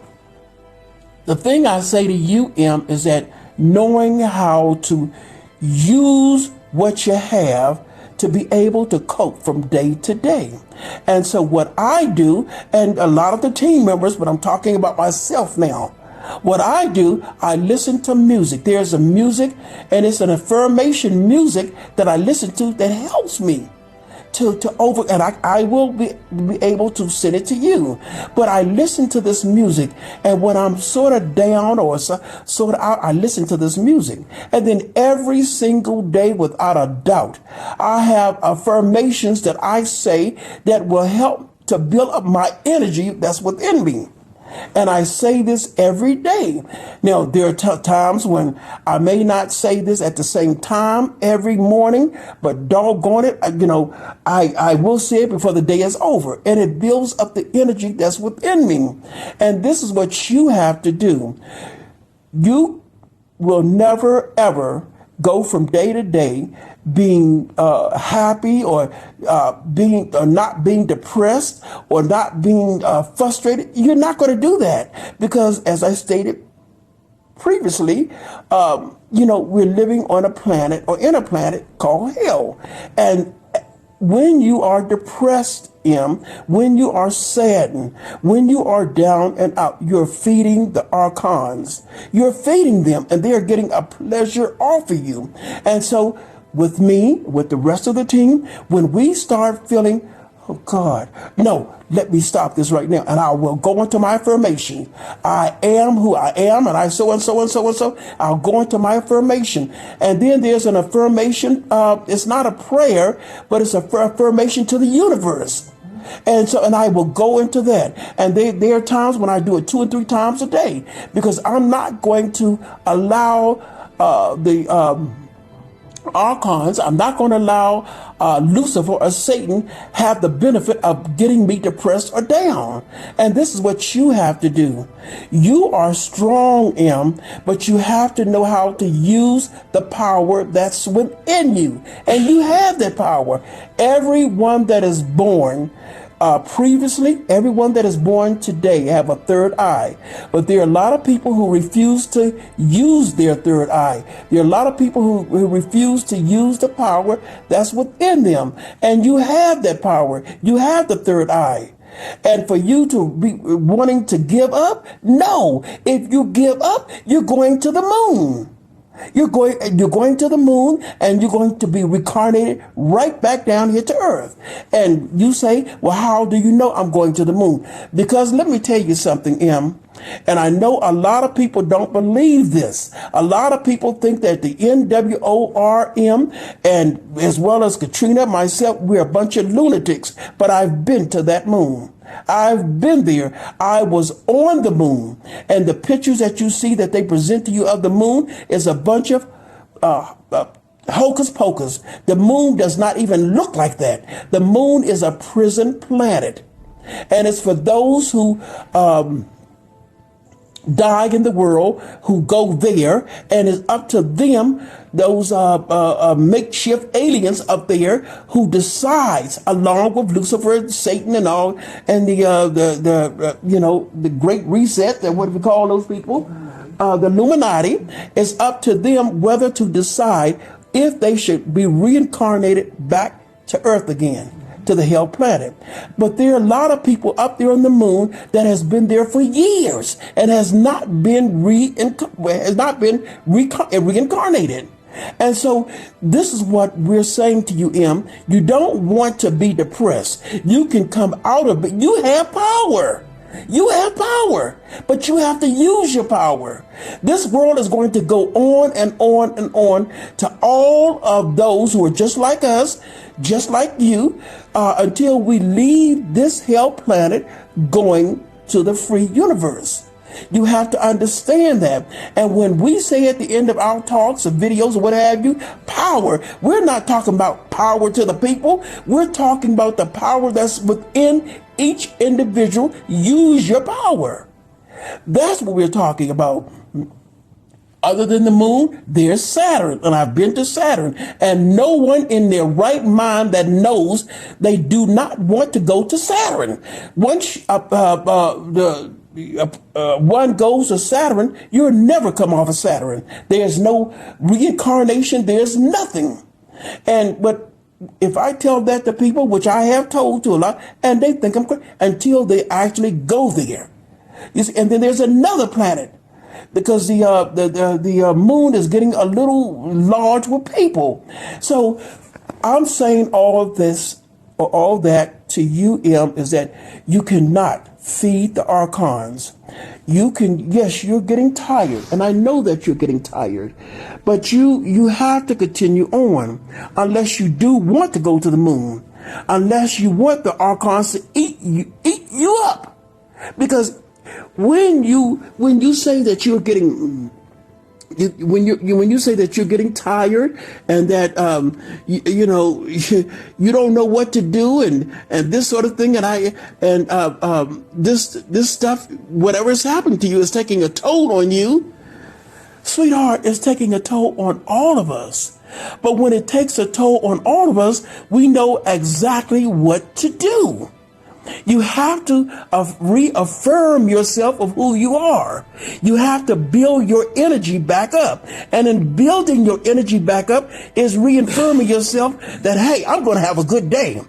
the thing I say to you, is that knowing how to use what you have to be able to cope from day to day. And so what I do, and a lot of the team members, but I'm talking about myself now, what I do, I listen to music. There's a music, and it's an affirmation music that I listen to that helps me and I will be able to send it to you. But I listen to this music, and when I'm sort of down or sort of out, I listen to this music. And then every single day, without a doubt, I have affirmations that I say that will help to build up my energy that's within me. And I say this every day. Now, there are times when I may not say this at the same time every morning, but doggone it, I will say it before the day is over. And it builds up the energy that's within me. And this is what you have to do. You will never, ever go from day to day being happy or being or not being depressed or not being frustrated. You're not going to do that because, as I stated previously, we're living on a planet or in a planet called hell. And when you are depressed, when you are saddened, when you are down and out, you're feeding the archons. You're feeding them, and they're getting a pleasure off of you. And so with me, with the rest of the team, when we start feeling, oh God, no, let me stop this right now. And I will go into my affirmation. I am who I am, and I so and so and so and so. I'll go into my affirmation. And then there's an affirmation. It's not a prayer, but it's an affirmation to the universe. And I will go into that. And there are times when I do it 2 and 3 times a day, because I'm not going to allow the archons, I'm not going to allow Lucifer or Satan have the benefit of getting me depressed or down. And this is what you have to do. You are strong, but you have to know how to use the power that's within you. And you have that power. Everyone that is born previously, everyone that is born today have a third eye. But there are a lot of people who refuse to use their third eye. There are a lot of people who refuse to use the power that's within them. And you have that power. You have the third eye. And for you to be wanting to give up, no. If you give up, you're going to the moon. You're going to the moon, and you're going to be reincarnated right back down here to earth. And you say, well, how do you know I'm going to the moon? Because let me tell you something, and I know a lot of people don't believe this. A lot of people think that the NWORM, and as well as Katrina, myself, we're a bunch of lunatics, but I've been to that moon. I've been there. I was on the moon, and the pictures that you see that they present to you of the moon is a bunch of hocus pocus. The moon does not even look like that. The moon is a prison planet, and it's for those who die in the world, who go there, and it's up to them, those makeshift aliens up there, who decides, along with Lucifer, Satan, and all, and the Great Reset, that what do we call those people? The Illuminati. It's up to them whether to decide if they should be reincarnated back to Earth again, to the hell planet. But there are a lot of people up there on the moon that has been there for years and has not been reincarnated. And so this is what we're saying to you, You don't want to be depressed. You can come out of it. You have power. You have power, but you have to use your power. This world is going to go on and on and on to all of those who are just like us, just like you, until we leave this hell planet going to the free universe. You have to understand that. And when we say at the end of our talks or videos or what have you, power, we're not talking about power to the people. We're talking about the power that's within each individual. Use your power. That's what we're talking about. Other than the moon, there's Saturn, and I've been to Saturn, and no one in their right mind that knows they do not want to go to Saturn. Once one goes to Saturn, you'll never come off of Saturn. There's no reincarnation. There's nothing. But if I tell that to people, which I have told to a lot, and they think I'm crazy, until they actually go there. You see, and then there's another planet, because the moon is getting a little large with people. So I'm saying all this, or all that to you, is that you cannot feed the archons. Yes, you're getting tired, and I know that you're getting tired, but you have to continue on, unless you do want to go to the moon, unless you want the archons to eat you up. Because when you say that you're getting, when you say that you're getting tired, and that you don't know what to do, and this sort of thing, this stuff, whatever is happening to you, is taking a toll on you. Sweetheart, it's taking a toll on all of us. But when it takes a toll on all of us, we know exactly what to do. You have to reaffirm yourself of who you are. You have to build your energy back up. And in building your energy back up is reaffirming yourself that, hey, I'm going to have a good day.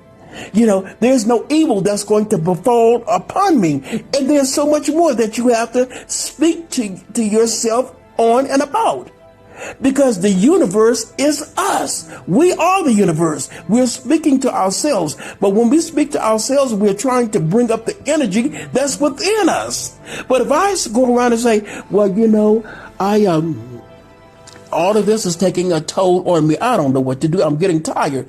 You know, there's no evil that's going to befall upon me. And there's so much more that you have to speak to yourself on and about. Because the universe is us. We are the universe. We're speaking to ourselves. But when we speak to ourselves, we're trying to bring up the energy that's within us. But if I go around and say, well, you know, all of this is taking a toll on me. I don't know what to do. I'm getting tired.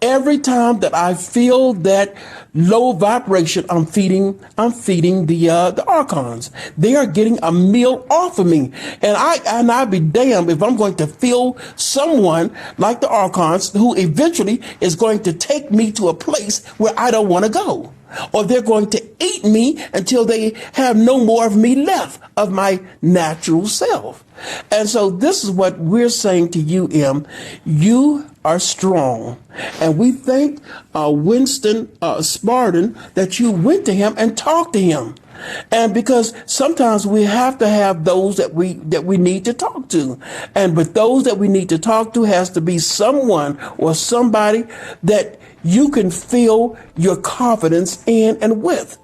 Every time that I feel that low vibration, I'm feeding the archons. They are getting a meal off of me, and I'd be damned if I'm going to feel someone like the archons who eventually is going to take me to a place where I don't want to go. Or they're going to eat me until they have no more of me left, of my natural self. And so this is what we're saying to you, M. You are strong. And we thank Winston Spartan that you went to him and talked to him. And because sometimes we have to have those that we need to talk to. But those that we need to talk to has to be someone or somebody that you can feel your confidence in and with.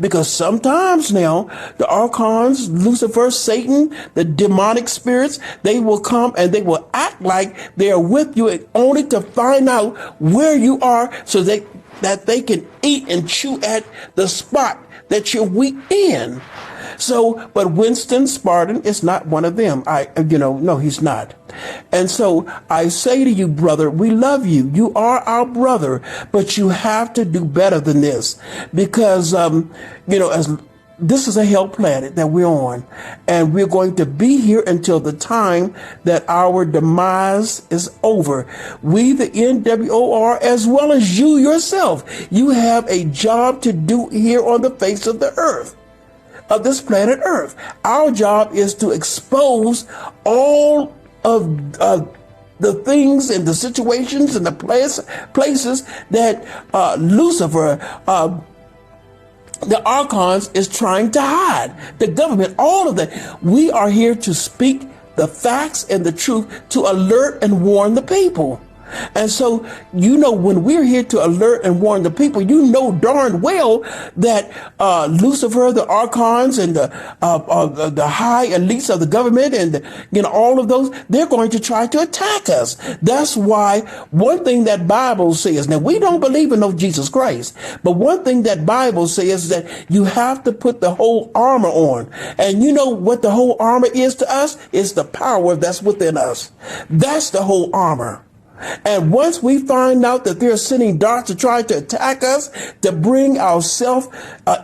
Because sometimes now the archons, Lucifer, Satan, the demonic spirits, they will come and they will act like they are with you only to find out where you are so that they can eat and chew at the spot that you're weak in. So, but Winston Spartan is not one of them. No, he's not. And so I say to you, brother, we love you. You are our brother, but you have to do better than this because, as this is a hell planet that we're on, and we're going to be here until the time that our demise is over. We, the NWOR, as well as you yourself, you have a job to do here on the face of the earth. Of this planet Earth. Our job is to expose all of the things and the situations and the places that Lucifer, the archons, is trying to hide. The government, all of that. We are here to speak the facts and the truth to alert and warn the people. And so, when we're here to alert and warn the people, darn well that Lucifer, the archons, and the high elites of the government, and all of those, they're going to try to attack us. That's why one thing that Bible says. Now, we don't believe in no Jesus Christ, but one thing that Bible says that you have to put the whole armor on. And you know what the whole armor is to us? It's the power that's within us. That's the whole armor. And once we find out that they're sending darts to try to attack us, to bring our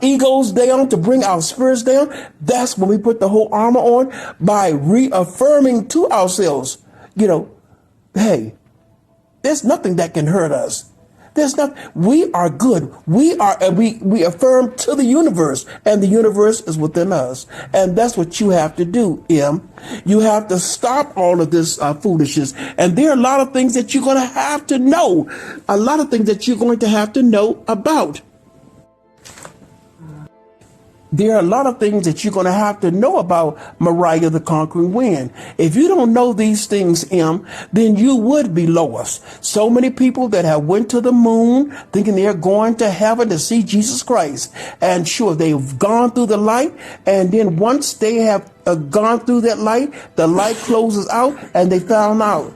egos down, to bring our spirits down, that's when we put the whole armor on by reaffirming to ourselves, hey, there's nothing that can hurt us. There's nothing. We are good. We affirm to the universe, and the universe is within us. And that's what you have to do, M. You have to stop all of this foolishness. And there are a lot of things that you're going to have to know. A lot of things that you're going to have to know about. There are a lot of things that you're going to have to know about Mariah the Conquering Wind. If you don't know these things, M, then you would be lost. So many people that have went to the moon thinking they're going to heaven to see Jesus Christ. And sure, they've gone through the light. And then once they have gone through that light, the light closes out and they found out.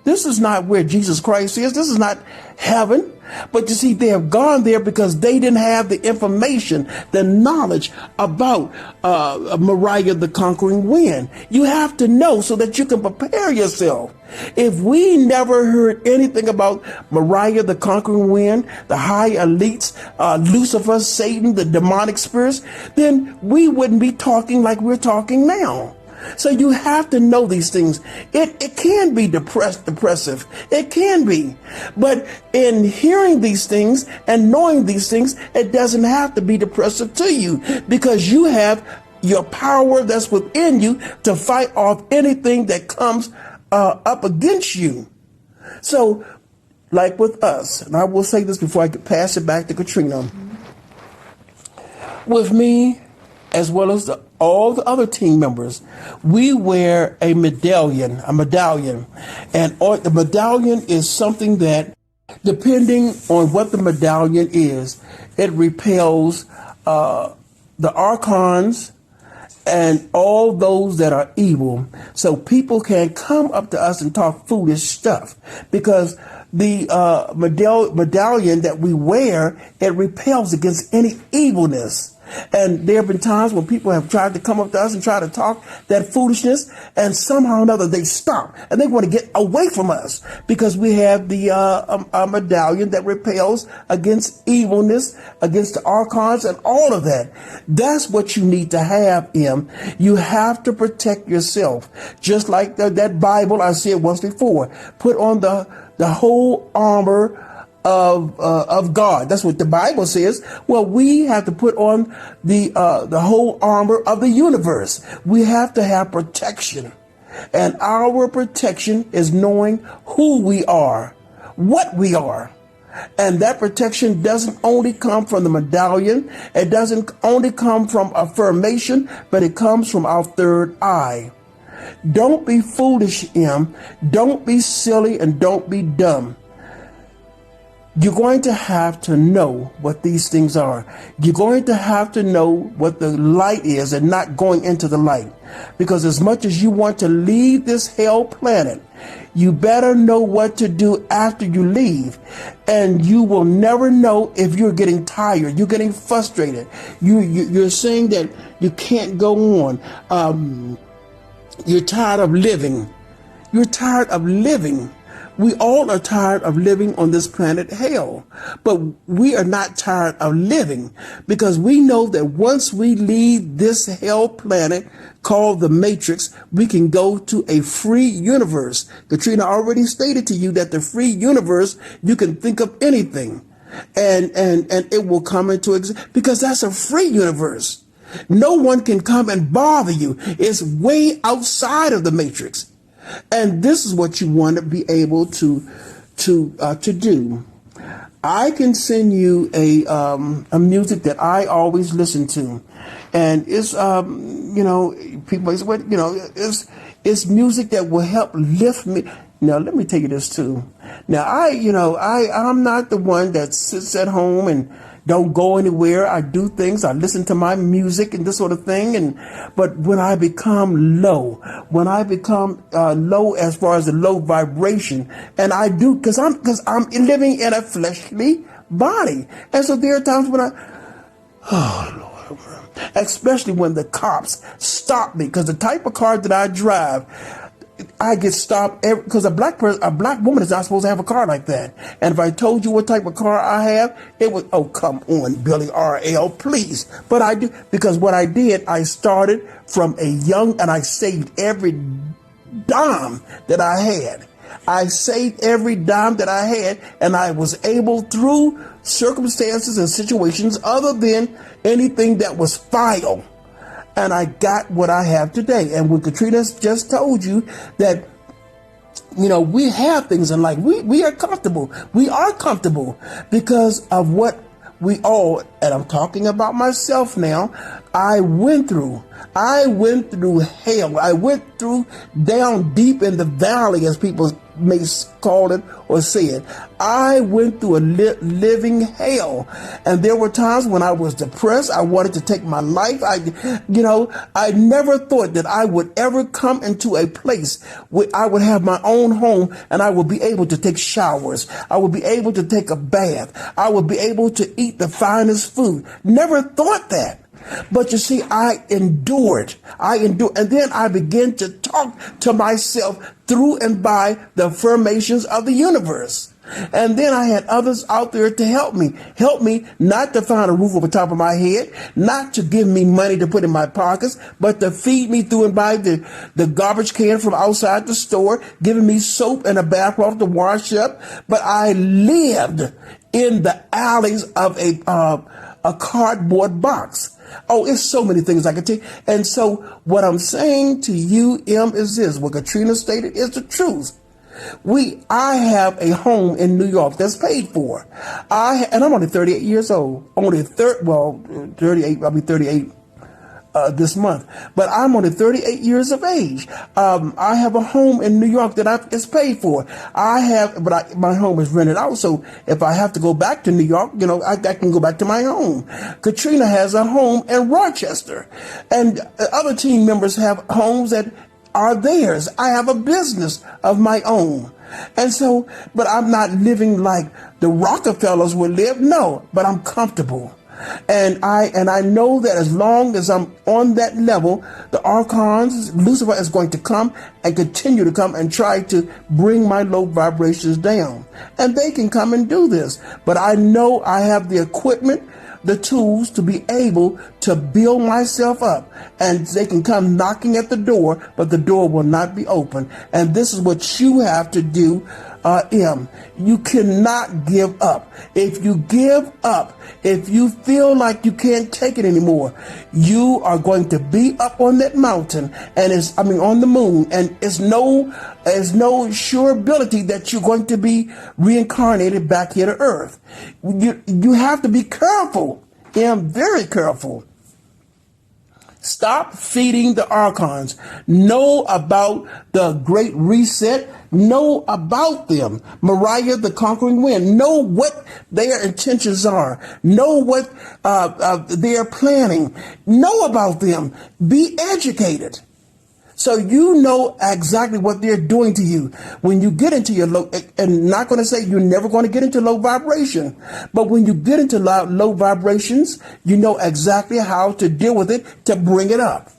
This is not where Jesus Christ is. This is not heaven. But you see, they have gone there because they didn't have the information, the knowledge about Mariah the Conquering Wind. You have to know so that you can prepare yourself. If we never heard anything about Mariah the Conquering Wind, the high elites, Lucifer, Satan, the demonic spirits, then we wouldn't be talking like we're talking now. So you have to know these things. It can be depressive. It can be. But in hearing these things and knowing these things, it doesn't have to be depressive to you because you have your power that's within you to fight off anything that comes up against you. So, like with us, and I will say this before I pass it back to Katrina, with me, as well as all the other team members, we wear a medallion, and the medallion is something that, depending on what the medallion is, it repels the archons and all those that are evil. So people can come up to us and talk foolish stuff because the medallion that we wear, it repels against any evilness. And there have been times when people have tried to come up to us and try to talk that foolishness, and somehow or another they stop and they want to get away from us because we have the medallion that repels against evilness, against the archons and all of that. That's what you need to have, Em. You have to protect yourself. Just like that Bible I said once before, put on the whole armor of God. That's what the Bible says. Well, we have to put on the whole armor of the universe. We have to have protection. And our protection is knowing who we are, what we are. And that protection doesn't only come from the medallion. It doesn't only come from affirmation, but it comes from our third eye. Don't be foolish, Em. Don't be silly and don't be dumb. You're going to have to know what these things are. You're going to have to know what the light is and not going into the light. Because as much as you want to leave this hell planet, you better know what to do after you leave. And you will never know if you're getting tired, you're getting frustrated. You're saying that you can't go on. You're tired of living. You're tired of living. We all are tired of living on this planet hell, but we are not tired of living because we know that once we leave this hell planet called the Matrix, we can go to a free universe. Katrina already stated to you that the free universe, you can think of anything and it will come into existence because that's a free universe. No one can come and bother you. It's way outside of the Matrix. And this is what you want to be able to do. I can send you a music that I always listen to, and it's people say, well, it's music that will help lift me. Now let me tell you this too. Now I'm not the one that sits at home and don't go anywhere. I do things. I listen to my music and this sort of thing. But when I become low, low as far as the low vibration, and I do because I'm living in a fleshly body, and so there are times when oh Lord, especially when the cops stop me because the type of car that I drive, I get stopped because a black woman is not supposed to have a car like that. And if I told you what type of car I have, it would, oh, come on, Billy R.L., please. But I do, because what I did, I started from a young, and I saved every dime that I had. I saved every dime that I had, and I was able, through circumstances and situations other than anything that was vile, and I got what I have today. And when Katrina just told you that, we have things in life. We are comfortable. We are comfortable because of what we all, and I'm talking about myself now, I went through hell. I went through down deep in the valley, as people may call it or say it. I went through a living hell. And there were times when I was depressed. I wanted to take my life. I never thought that I would ever come into a place where I would have my own home and I would be able to take showers. I would be able to take a bath. I would be able to eat the finest food. Never thought that. But you see, I endured, and then I began to talk to myself through and by the affirmations of the universe. And then I had others out there to help me not to find a roof over top of my head, not to give me money to put in my pockets, but to feed me through and by the garbage can from outside the store, giving me soap and a bathrobe to wash up. But I lived in the alleys of a cardboard box. Oh, it's so many things I can tell you. And so what I'm saying to you, M, is this. What Katrina stated is the truth. I have a home in New York that's paid for. And I'm only 38 years old. 38, I'll be 38 this month. But I'm only 38 years of age. I have a home in New York that it's paid for. My home is rented out. So if I have to go back to New York, I can go back to my home. Katrina has a home in Rochester, and other team members have homes that are theirs. I have a business of my own. And so, but I'm not living like the Rockefellers would live. No, but I'm comfortable. And I know that as long as I'm on that level, the archons, Lucifer is going to come and continue to come and try to bring my low vibrations down. And they can come and do this. But I know I have the equipment, the tools to be able to build myself up, and they can come knocking at the door, but the door will not be open. And this is what you have to do, M. You cannot give up. If you give up, if you feel like you can't take it anymore, you are going to be up on that mountain, and on the moon, and there's no sure ability that you're going to be reincarnated back here to Earth. You have to be careful, M, very careful. Stop feeding the archons. Know about the Great Reset. Know about them. Mariah, the Conquering Wind. Know what their intentions are. Know what they are planning. Know about them. Be educated. So you know exactly what they're doing to you when you get into your low, and not going to say you're never going to get into low vibration, but when you get into low vibrations, you know exactly how to deal with it to bring it up.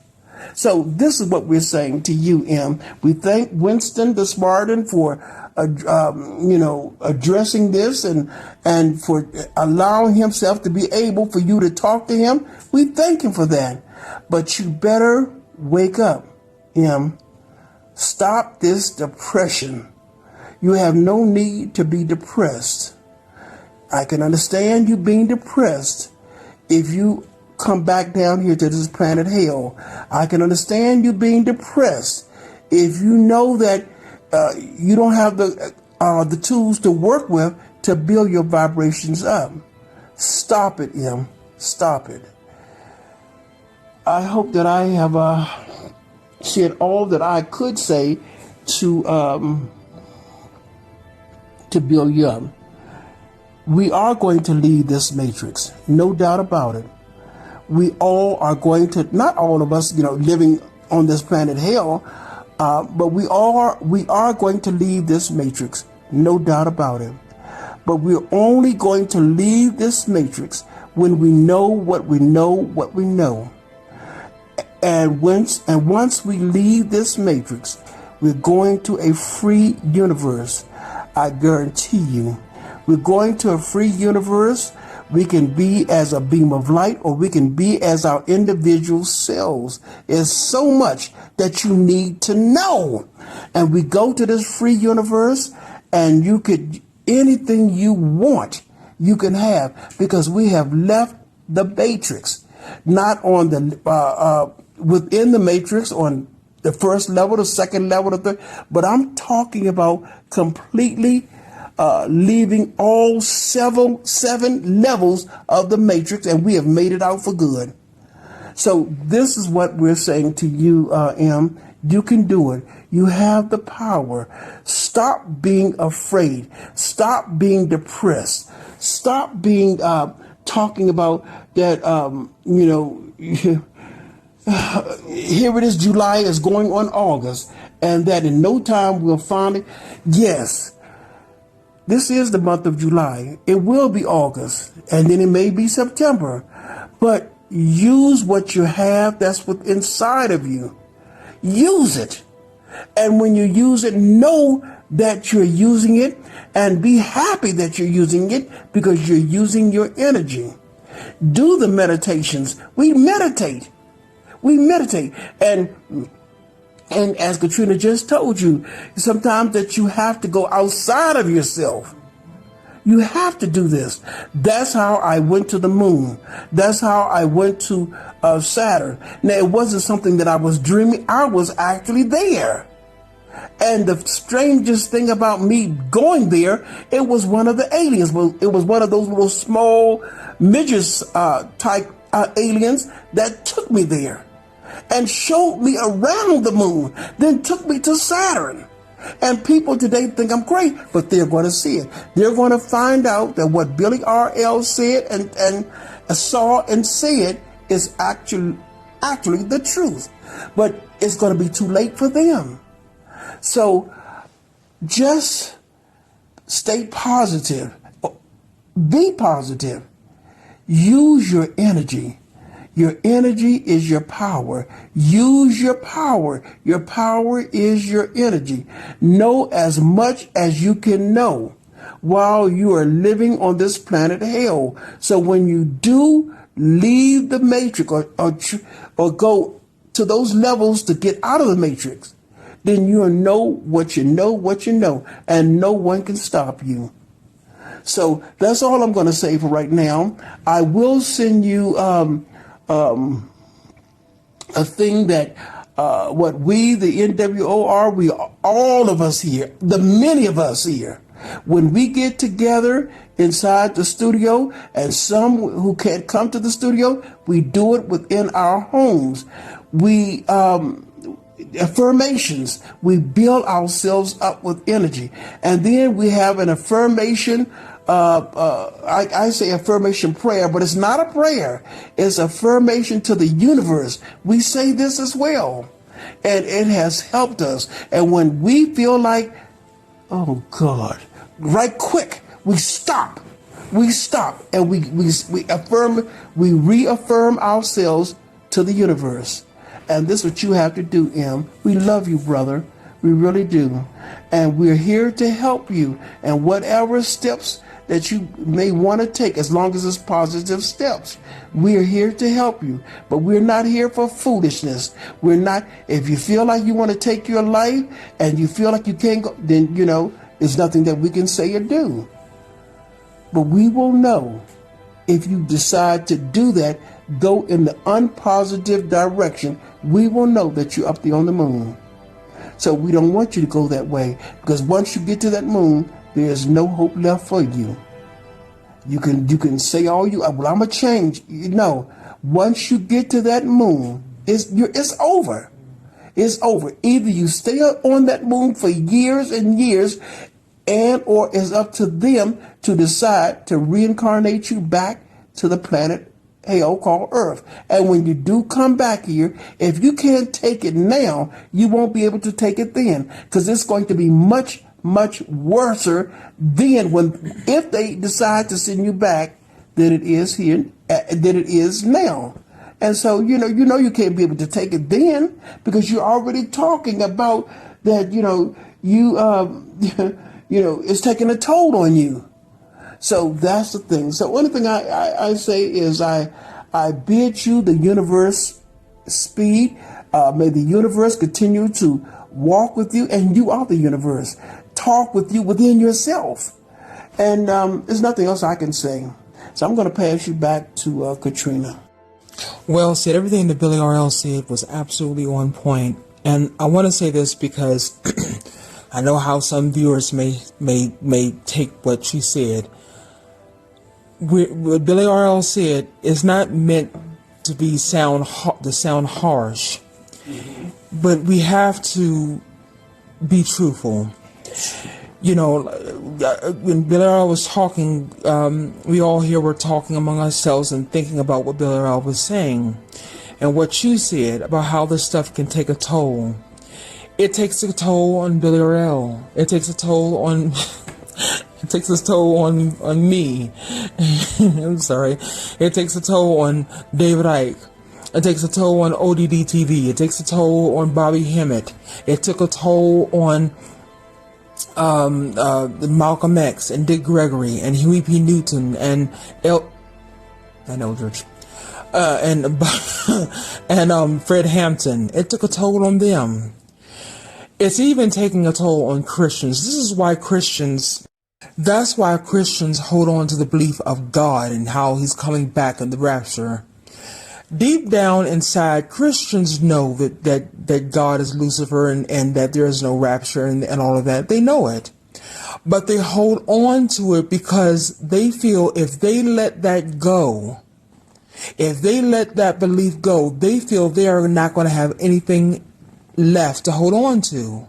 So this is what we're saying to you, M. We thank Winston the Spartan for addressing this and for allowing himself to be able for you to talk to him. We thank him for that. But you better wake up. M, stop this depression. You have no need to be depressed. I can understand you being depressed if you come back down here to this planet hell. I can understand you being depressed if you know that you don't have the tools to work with to build your vibrations up. Stop it, M. Stop it. I hope that I have said all that I could say to build you up. We are going to leave this matrix, no doubt about it. We all are going to, not all of us, living on this planet hell, but we are going to leave this matrix, no doubt about it. But we're only going to leave this matrix when we know what we know. And once we leave this matrix, we're going to a free universe. I guarantee you, we're going to a free universe. We can be as a beam of light, or we can be as our individual selves. There's so much that you need to know. And we go to this free universe, and anything you want, you can have, because we have left the matrix, not on the within the matrix on the first level, the second level, the third, but I'm talking about completely leaving all seven levels of the matrix, and we have made it out for good. So this is what we're saying to you, M. You can do it. You have the power. Stop being afraid. Stop being depressed. Stop being talking about that. Here it is, July is going on August, and that in no time we'll finally, yes, this is the month of July. It will be August, and then it may be September, but use what you have that's within inside of you. Use it. And when you use it, know that you're using it, and be happy that you're using it, because you're using your energy. Do the meditations. We meditate. And as Katrina just told you, sometimes that you have to go outside of yourself. You have to do this. That's how I went to the moon. That's how I went to Saturn. Now, it wasn't something that I was dreaming. I was actually there. And the strangest thing about me going there, it was one of the aliens. It was one of those little small midgets type aliens that took me there and showed me around the moon, then took me to Saturn. And people today think I'm great, but they're going to see it. They're going to find out that what Billy R.L. said and saw and said is actually the truth. But it's going to be too late for them. So just stay positive. Be positive. Use your energy. Your energy is your power. Use your power. Your power is your energy. Know as much as you can know while you are living on this planet hell. So when you do leave the matrix or go to those levels to get out of the matrix, then you'll know what you know, and no one can stop you. So that's all I'm going to say for right now. I will send you a thing that what we, the NWOR, we all of us here, the many of us here, when we get together inside the studio, and some who can't come to the studio, we do it within our homes. We affirmations, we build ourselves up with energy, and then we have an affirmation. I say affirmation prayer, but it's not a prayer. It's affirmation to the universe. We say this as well, and it has helped us. And when we feel like, oh God, right quick, we stop, and we affirm, we reaffirm ourselves to the universe. And this is what you have to do, Em. We love you, brother. We really do. And we're here to help you. And whatever steps that you may want to take, as long as it's positive steps, we're here to help you. But we're not here for foolishness. We're not, if you feel like you want to take your life and you feel like you can't go, then, there's nothing that we can say or do. But we will know if you decide to do that, go in the unpositive direction, we will know that you're up there on the moon. So we don't want you to go that way, because once you get to that moon, there's no hope left for you. You can say all you, well, I'm going to change. No, once you get to that moon, it's over. It's over. Either you stay on that moon for years and years, and or it's up to them to decide to reincarnate you back to the planet hell called Earth. And when you do come back here, if you can't take it now, you won't be able to take it then, because it's going to be much, much worse then if they decide to send you back than it is here, than it is now. And so, you can't be able to take it then, because you're already talking about that, it's taking a toll on you. So that's the thing. So one thing I say is I bid you the universe speed. May the universe continue to walk with you, and you are the universe. Talk with you within yourself. And there's nothing else I can say. So I'm going to pass you back to Katrina. Well said. Everything that Billy R.L. said was absolutely on point. And I want to say this because I know how some viewers may take what she said. What Billy R.L. said is not meant to sound harsh, but we have to be truthful. When Billy R.L. was talking, we all here were talking among ourselves and thinking about what Billy R.L. was saying, and what you said about how this stuff can take a toll. It takes a toll on Billy R.L. It takes a toll on. It takes a toll on me. I'm sorry. It takes a toll on David Icke. It takes a toll on ODD TV. It takes a toll on Bobby Hemmett. It took a toll on Malcolm X and Dick Gregory and Huey P. Newton and Eldridge and Fred Hampton. It took a toll on them. It's even taking a toll on Christians. This is why Christians That's why Christians hold on to the belief of God and how he's coming back in the rapture. Deep down inside, Christians know that God is Lucifer and that there is no rapture and all of that. They know it. But they hold on to it because they feel if they let that go, if they let that belief go, they feel they are not going to have anything left to hold on to.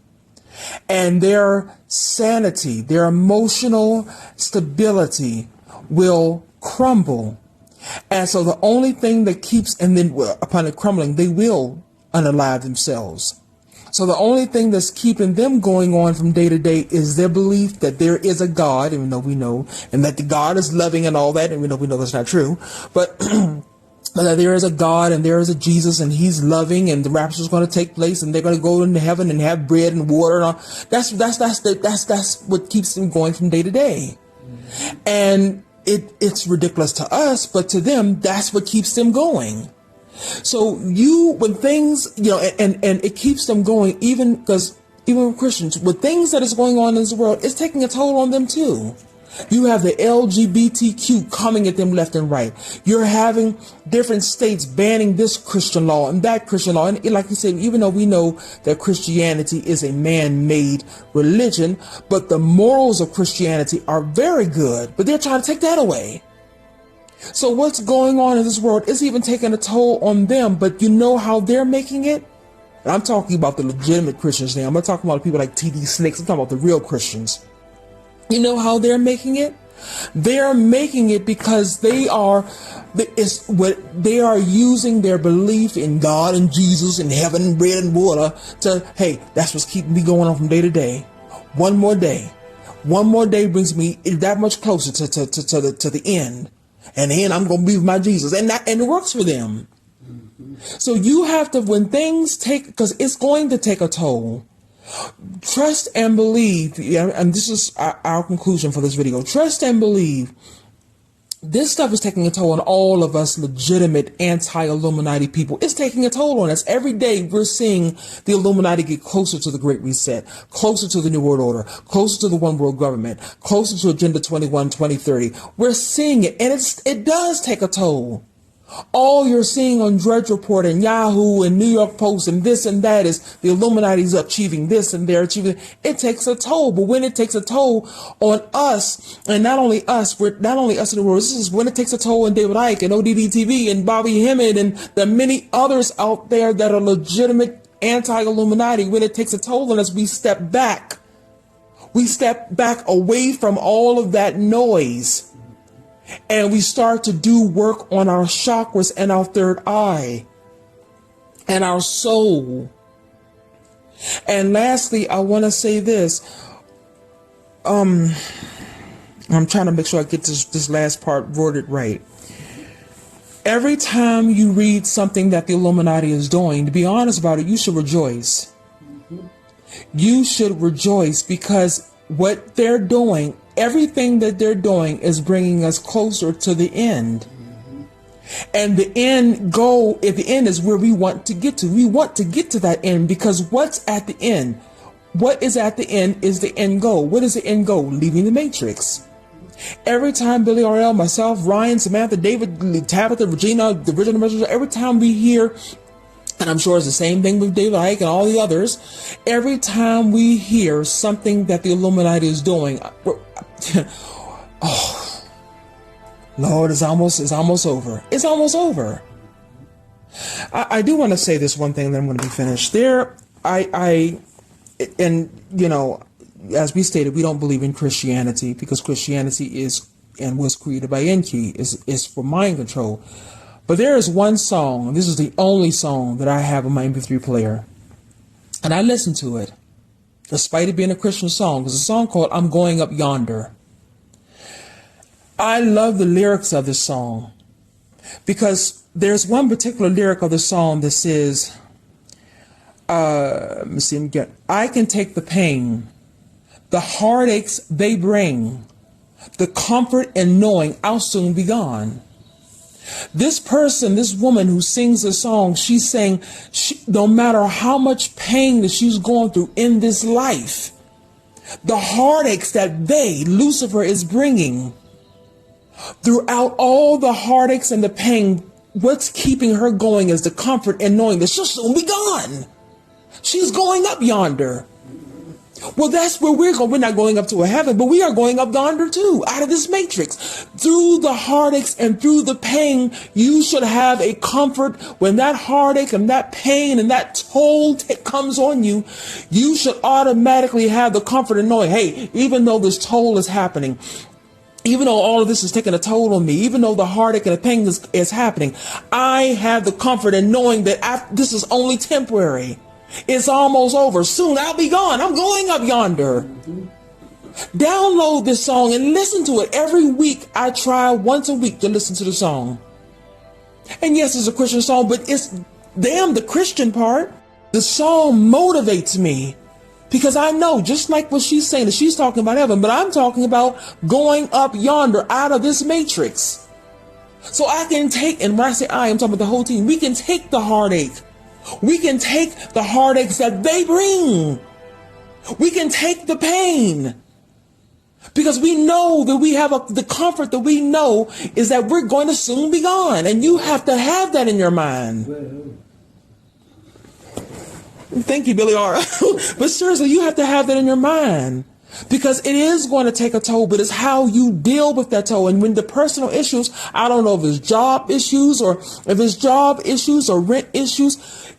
And their sanity, their emotional stability will crumble. And so the only thing that keeps, and then upon it crumbling, they will unalive themselves. So the only thing that's keeping them going on from day to day is their belief that there is a God, even though we know, and that the God is loving and all that, and we know that's not true. But that there is a God and there is a Jesus and he's loving and the rapture is going to take place and they're going to go into heaven and have bread and water and all. That's what keeps them going from day to day. And it's ridiculous to us, but to them, that's what keeps them going. So when things, and it keeps them going, even with Christians, with things that is going on in this world, it's taking a toll on them too. You have the LGBTQ coming at them left and right. You're having different states banning this Christian law and that Christian law. And like you said, even though we know that Christianity is a man-made religion, but the morals of Christianity are very good, but they're trying to take that away. So what's going on in this world is even taking a toll on them, but you know how they're making it? And I'm talking about the legitimate Christians now. I'm not talking about people like T.D. Snakes. I'm talking about the real Christians. You know how they're making it? They're making it because they are using their belief in God and Jesus and heaven and bread and water to, hey, that's what's keeping me going on from day to day. One more day brings me that much closer to the end. And then I'm going to be with my Jesus. And it works for them. So you have to, when things because it's going to take a toll. Trust and believe, and this is our conclusion for this video. Trust and believe. This stuff is taking a toll on all of us legitimate anti-Illuminati people. It's taking a toll on us. Every day we're seeing the Illuminati get closer to the Great Reset, closer to the New World Order, closer to the One World Government, closer to Agenda 21, 2030. We're seeing it, and it does take a toll. All you're seeing on Drudge Report and Yahoo and New York Post and this and that is the Illuminati's achieving this and they're achieving. It takes a toll. But when it takes a toll on us, and not only us in the world, this is when it takes a toll on David Icke and ODD TV and Bobby Hemmett and the many others out there that are legitimate anti-Illuminati. When it takes a toll on us, we step back. We step back away from all of that noise. And we start to do work on our chakras and our third eye and our soul. And lastly, I want to say this. I'm trying to make sure I get this last part worded right. Every time you read something that the Illuminati is doing, to be honest about it, you should rejoice. You should rejoice because what they're doing, everything that they're doing is bringing us closer to the end. And the end goal at the end is where we want to get to. We want to get to that end because what's at the end? What is at the end is the end goal. What is the end goal? Leaving the Matrix. Every time Billy R.L., myself, Ryan, Samantha, David, Tabitha, Regina, the original messenger, every time we hear, and I'm sure it's the same thing with David Icke and all the others, every time we hear something that the Illuminati is doing, oh, Lord, it's almost over. It's almost over. I do want to say this one thing, then I'm going to be finished. As we stated, we don't believe in Christianity because Christianity is and was created by Enki, is for mind control. But there is one song, and this is the only song that I have on my MP3 player, and I listen to it, despite it being a Christian song. It's a song called I'm Going Up Yonder. I love the lyrics of this song because there's one particular lyric of the song that says, let me see him again. I can take the pain, the heartaches they bring, the comfort in knowing I'll soon be gone. This person, this woman who sings the song, she's saying no matter how much pain that she's going through in this life, The heartaches that Lucifer, is bringing, throughout all the heartaches and the pain, what's keeping her going is the comfort in knowing that she'll soon be gone. She's going up yonder. Well, that's where we're going. We're not going up to a heaven, but we are going up yonder too, out of this matrix. Through the heartaches and through the pain, you should have a comfort. When that heartache and that pain and that toll comes on you, you should automatically have the comfort in knowing, hey, even though this toll is happening, even though all of this is taking a toll on me, even though the heartache and the pain is happening, I have the comfort in knowing that this is only temporary. It's almost over. Soon I'll be gone. I'm going up yonder. Download this song and listen to it. Every week I try once a week to listen to the song. And yes, it's a Christian song, but it's the Christian part. The song motivates me because I know, just like what she's saying, that she's talking about heaven, but I'm talking about going up yonder out of this matrix. So I can take, and when I say I'm talking about the whole team, we can take the heartache. We can take the heartaches that they bring. We can take the pain. Because we know that we have the comfort that we know is that we're going to soon be gone. And you have to have that in your mind. Thank you, Billy R. But seriously, you have to have that in your mind. Because it is going to take a toll, but it's how you deal with that toll. And when the personal issues, I don't know if it's job issues or rent issues.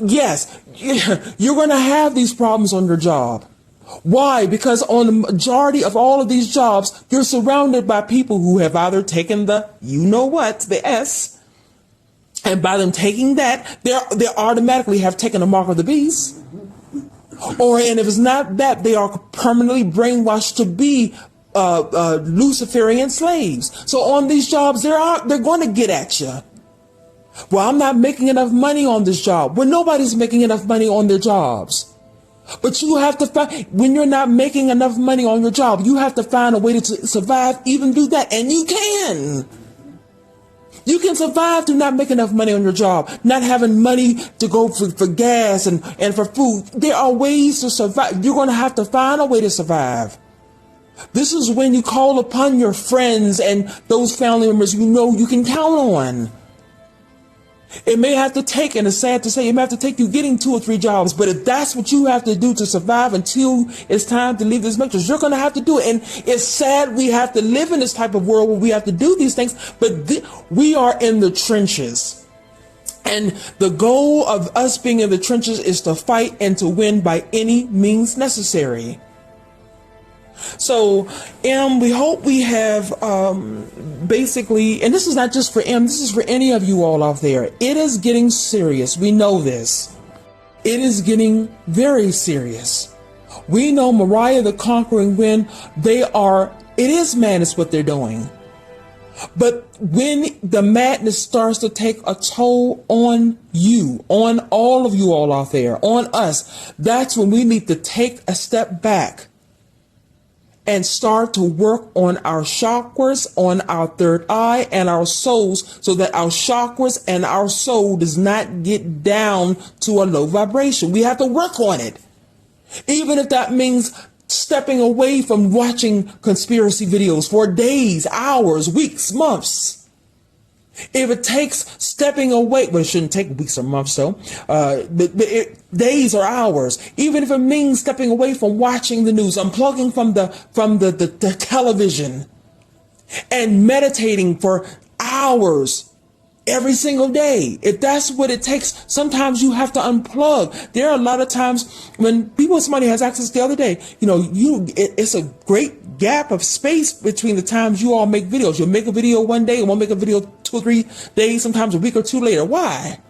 Yes, you're going to have these problems on your job. Why? Because on the majority of all of these jobs, you're surrounded by people who have either taken the S, and by them taking that, they automatically have taken the mark of the beast. And if it's not that, they are permanently brainwashed to be Luciferian slaves. So on these jobs, they're going to get at you. Well, I'm not making enough money on this job. Well, nobody's making enough money on their jobs. But you have to find, when you're not making enough money on your job, you have to find a way to survive, even do that. And you can. You can survive to not make enough money on your job, not having money to go for gas and for food. There are ways to survive. You're going to have to find a way to survive. This is when you call upon your friends and those family members you know you can count on. It may have to take, and it's sad to say, it may have to take you getting 2 or 3 jobs, but if that's what you have to do to survive until it's time to leave this matrix, you're going to have to do it. And it's sad we have to live in this type of world where we have to do these things, but we are in the trenches. And the goal of us being in the trenches is to fight and to win by any means necessary. So, we hope we have basically, and this is not just for this is for any of you all out there. It is getting serious. We know this. It is getting very serious. We know Mariah the Conquering Wind, it is madness what they're doing. But when the madness starts to take a toll on you, on all of you all out there, on us, that's when we need to take a step back and start to work on our chakras, on our third eye and our souls, so that our chakras and our soul does not get down to a low vibration. We have to work on it. Even if that means stepping away from watching conspiracy videos for days, hours, weeks, months. If it takes stepping away, well, it shouldn't take weeks or months though, days or hours. Even if it means stepping away from watching the news, unplugging from the television, and meditating for hours every single day. If that's what it takes, sometimes you have to unplug. There are a lot of times when somebody has access the other day, it's a great gap of space between the times you all make videos. You'll make a video one day and we'll make a video 2 or 3 days, sometimes a week or 2 later. Why?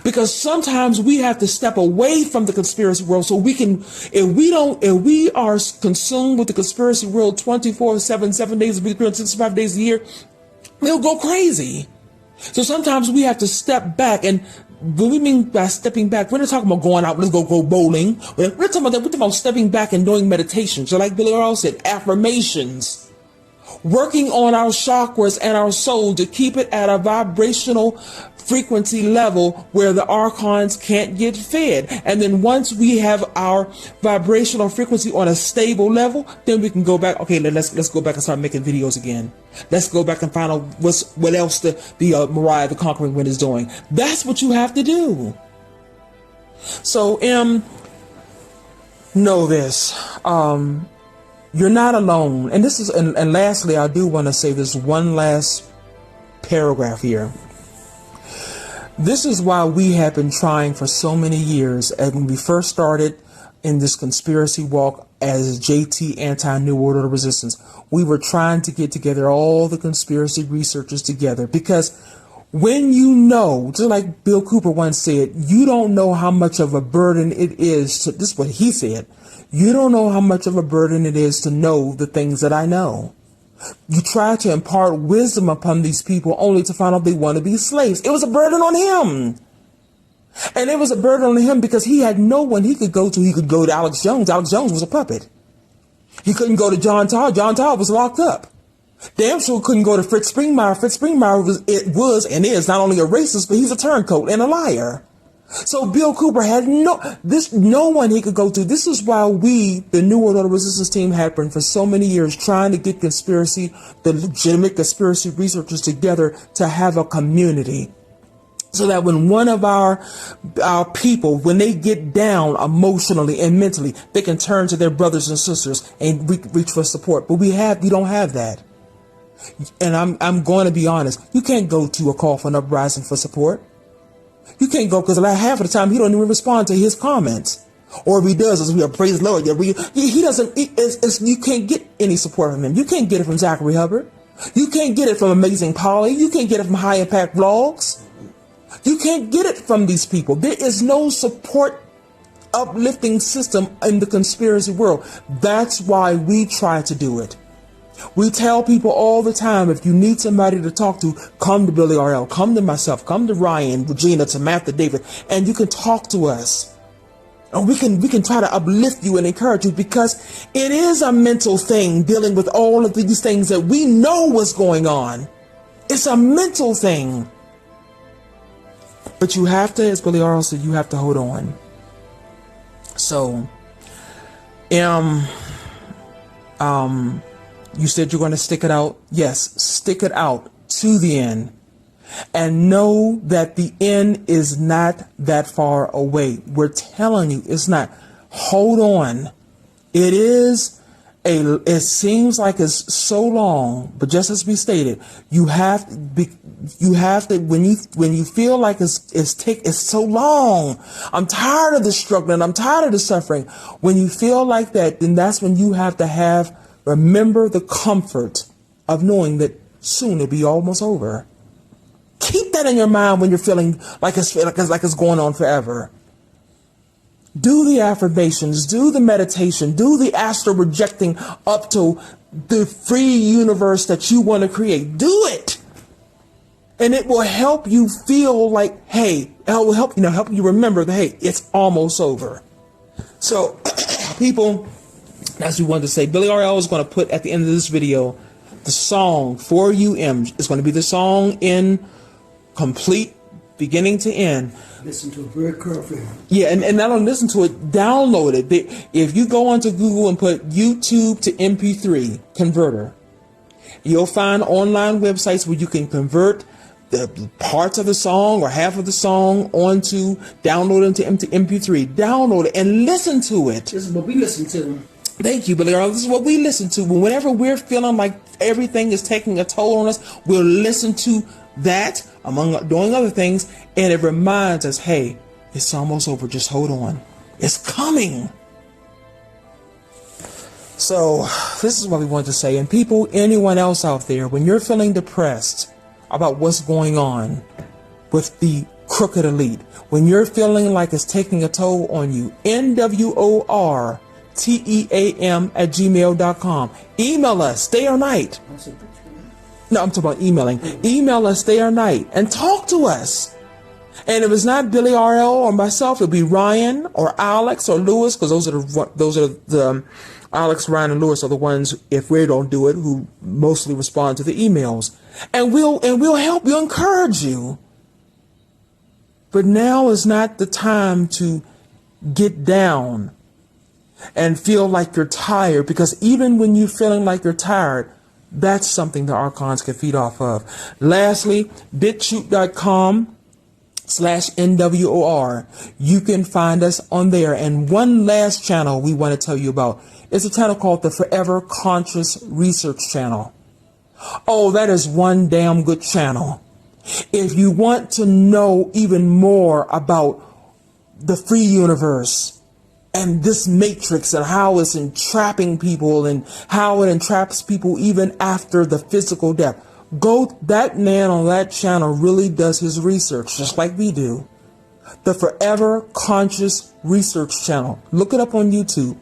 Because sometimes we have to step away from the conspiracy world so we can, if we are consumed with the conspiracy world 24/7, 7 days a week, 365 days a year, we'll go crazy. So sometimes we have to step back, and what we mean by stepping back, we're not talking about going out, let's go bowling. We're talking about stepping back and doing meditation. So like Billy Earl said, affirmations. working on our chakras and our soul to keep it at a vibrational frequency level where the archons can't get fed. And then once we have our vibrational frequency on a stable level, then we can go back. Okay, let's go back and start making videos again. Let's go back and find out what else the Mariah the Conquering Wind is doing. That's what you have to do. So know this. You're not alone. And this is, and lastly, I do want to say this one last paragraph here. This is why we have been trying for so many years. And when we first started in this conspiracy walk as JT Anti-New World Order Resistance, we were trying to get together all the conspiracy researchers together, because when you know, just like Bill Cooper once said, you don't know how much of a burden it is to, this is what he said, you don't know how much of a burden it is to know the things that I know. You try to impart wisdom upon these people only to find out they want to be slaves. It was a burden on him. And it was a burden on him because he had no one he could go to. He could go to Alex Jones. Alex Jones was a puppet. He couldn't go to John Todd. John Todd was locked up. Damn sure couldn't go to Fritz Springmeier. Fritz Springmeier was and is not only a racist, but he's a turncoat and a liar. So Bill Cooper had no one he could go to. This is why we, the New World Order Resistance Team, had been for so many years trying to get the legitimate conspiracy researchers together to have a community. So that when one of our people, when they get down emotionally and mentally, they can turn to their brothers and sisters and reach for support. But we don't have that. And I'm going to be honest. You can't go to a call for an uprising for support. You can't go, because like half of the time he don't even respond to his comments, or if he does, it's we praise the Lord. He doesn't. You can't get any support from him. You can't get it from Zachary Hubbard. You can't get it from Amazing Polly. You can't get it from High Impact Vlogs. You can't get it from these people. There is no support uplifting system in the conspiracy world. That's why we try to do it. We tell people all the time, if you need somebody to talk to, come to Billy RL, come to myself, come to Ryan, Regina, Samantha, David, and you can talk to us. And we can try to uplift you and encourage you, because it is a mental thing dealing with all of these things that we know what's going on. It's a mental thing. But you have to, as Billy RL said, you have to hold on. So, you said you're going to stick it out. Yes, stick it out to the end. And know that the end is not that far away. We're telling you, it's not. Hold on. It seems like it's so long, but just as we stated, you have to, when you feel like it's so long, I'm tired of the struggling, I'm tired of the suffering. When you feel like that, then that's when you have to remember the comfort of knowing that soon it'll be almost over. Keep that in your mind when you're feeling like it's going on forever. Do the affirmations, do the meditation, do the astral projecting up to the free universe that you want to create. Do it. And it will help you feel like, hey, it will help you remember that, hey, it's almost over. So, people, as we wanted to say, Billy RL is going to put at the end of this video the song for UM. It's going to be the song in complete beginning to end. Listen to it very carefully. Yeah, and not only listen to it, download it. If you go onto Google and put YouTube to MP3 converter, you'll find online websites where you can convert the parts of the song or half of the song download into MP3. Download it and listen to it. This is what we listen to. Thank you, Billy. This is what we listen to. Whenever we're feeling like everything is taking a toll on us, we'll listen to that, among doing other things, and it reminds us, hey, it's almost over. Just hold on. It's coming. So this is what we want to say. And people, anyone else out there, when you're feeling depressed about what's going on with the crooked elite, when you're feeling like it's taking a toll on you, NWORTEAM@gmail.com. Email us day or night. No, I'm talking about emailing. Email us day or night and talk to us. And if it's not Billy RL or myself, it'll be Ryan or Alex or Lewis, because those are the Alex, Ryan, and Lewis are the ones, if we don't do it, who mostly respond to the emails. And we'll help you, encourage you. But now is not the time to get down and feel like you're tired, because even when you're feeling like you're tired, that's something the archons can feed off of. Lastly, bitshoot.com/NWOR. You can find us on there. And one last channel we want to tell you about is a channel called the Forever Conscious Research Channel. Oh, that is one damn good channel. If you want to know even more about the free universe and this matrix and how it's entrapping people and how it entraps people even after the physical death, that man on that channel really does his research just like we do. The Forever Conscious Research Channel. Look it up on YouTube.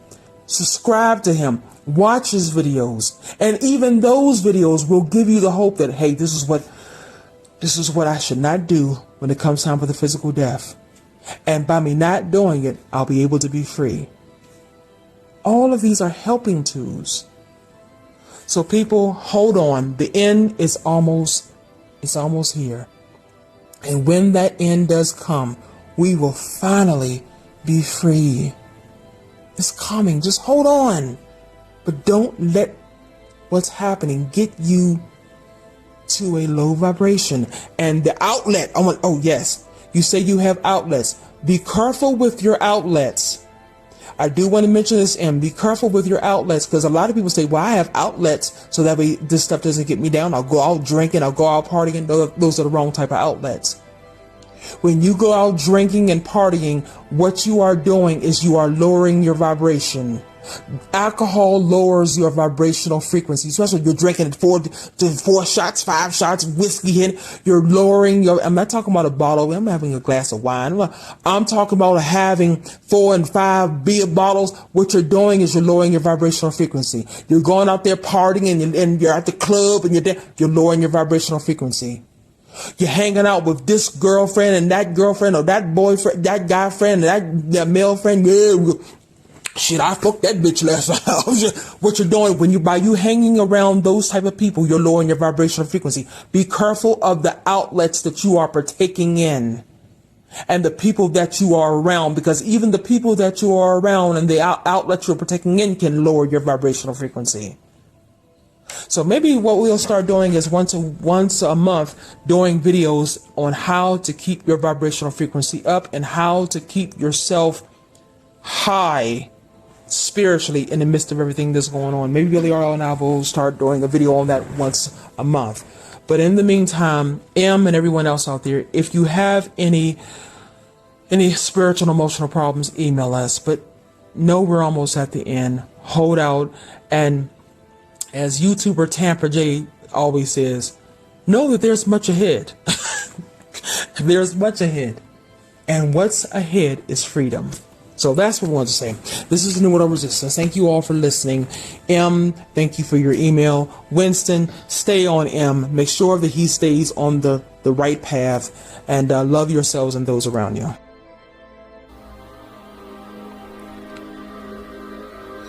Subscribe to him. Watch his videos. And even those videos will give you the hope that, hey, this is what I should not do when it comes time for the physical death. And by me not doing it, I'll be able to be free. All of these are helping tools. So people, hold on. The end is almost here. And when that end does come, we will finally be free. It's coming. Just hold on. But don't let what's happening get you to a low vibration. And the outlet, oh yes, you say you have outlets. Be careful with your outlets. I do want to mention this, and be careful with your outlets, because a lot of people say, well, I have outlets so that way this stuff doesn't get me down. I'll go out drinking, I'll go out partying. Those are the wrong type of outlets. When you go out drinking and partying, what you are doing is you are lowering your vibration. Alcohol lowers your vibrational frequency, especially if you're drinking 4 shots, 5 shots, whiskey in. You're lowering your, I'm not talking about a bottle, I'm having a glass of wine. I'm talking about having 4 and 5 beer bottles. What you're doing is you're lowering your vibrational frequency. You're going out there partying and you're at the club and you're lowering your vibrational frequency. You're hanging out with this girlfriend and that girlfriend, or that boyfriend, that guy friend, and that male friend. Yeah, shit, I fucked that bitch last night. What you're doing by you hanging around those type of people, you're lowering your vibrational frequency. Be careful of the outlets that you are partaking in and the people that you are around, because even the people that you are around and the outlets you're partaking in can lower your vibrational frequency. So maybe what we'll start doing is once a month doing videos on how to keep your vibrational frequency up and how to keep yourself high spiritually in the midst of everything that's going on. Maybe Billy R. and I will start doing a video on that once a month. But in the meantime, M and everyone else out there, if you have any spiritual and emotional problems, email us. But know we're almost at the end. Hold out. And as YouTuber Tampa J always says, know that there's much ahead. There's much ahead. And what's ahead is freedom. So that's what I wanted to say. This is the New World of Resistance. Thank you all for listening. M, thank you for your email. Winston, stay on M. Make sure that he stays on the right path. And love yourselves and those around you.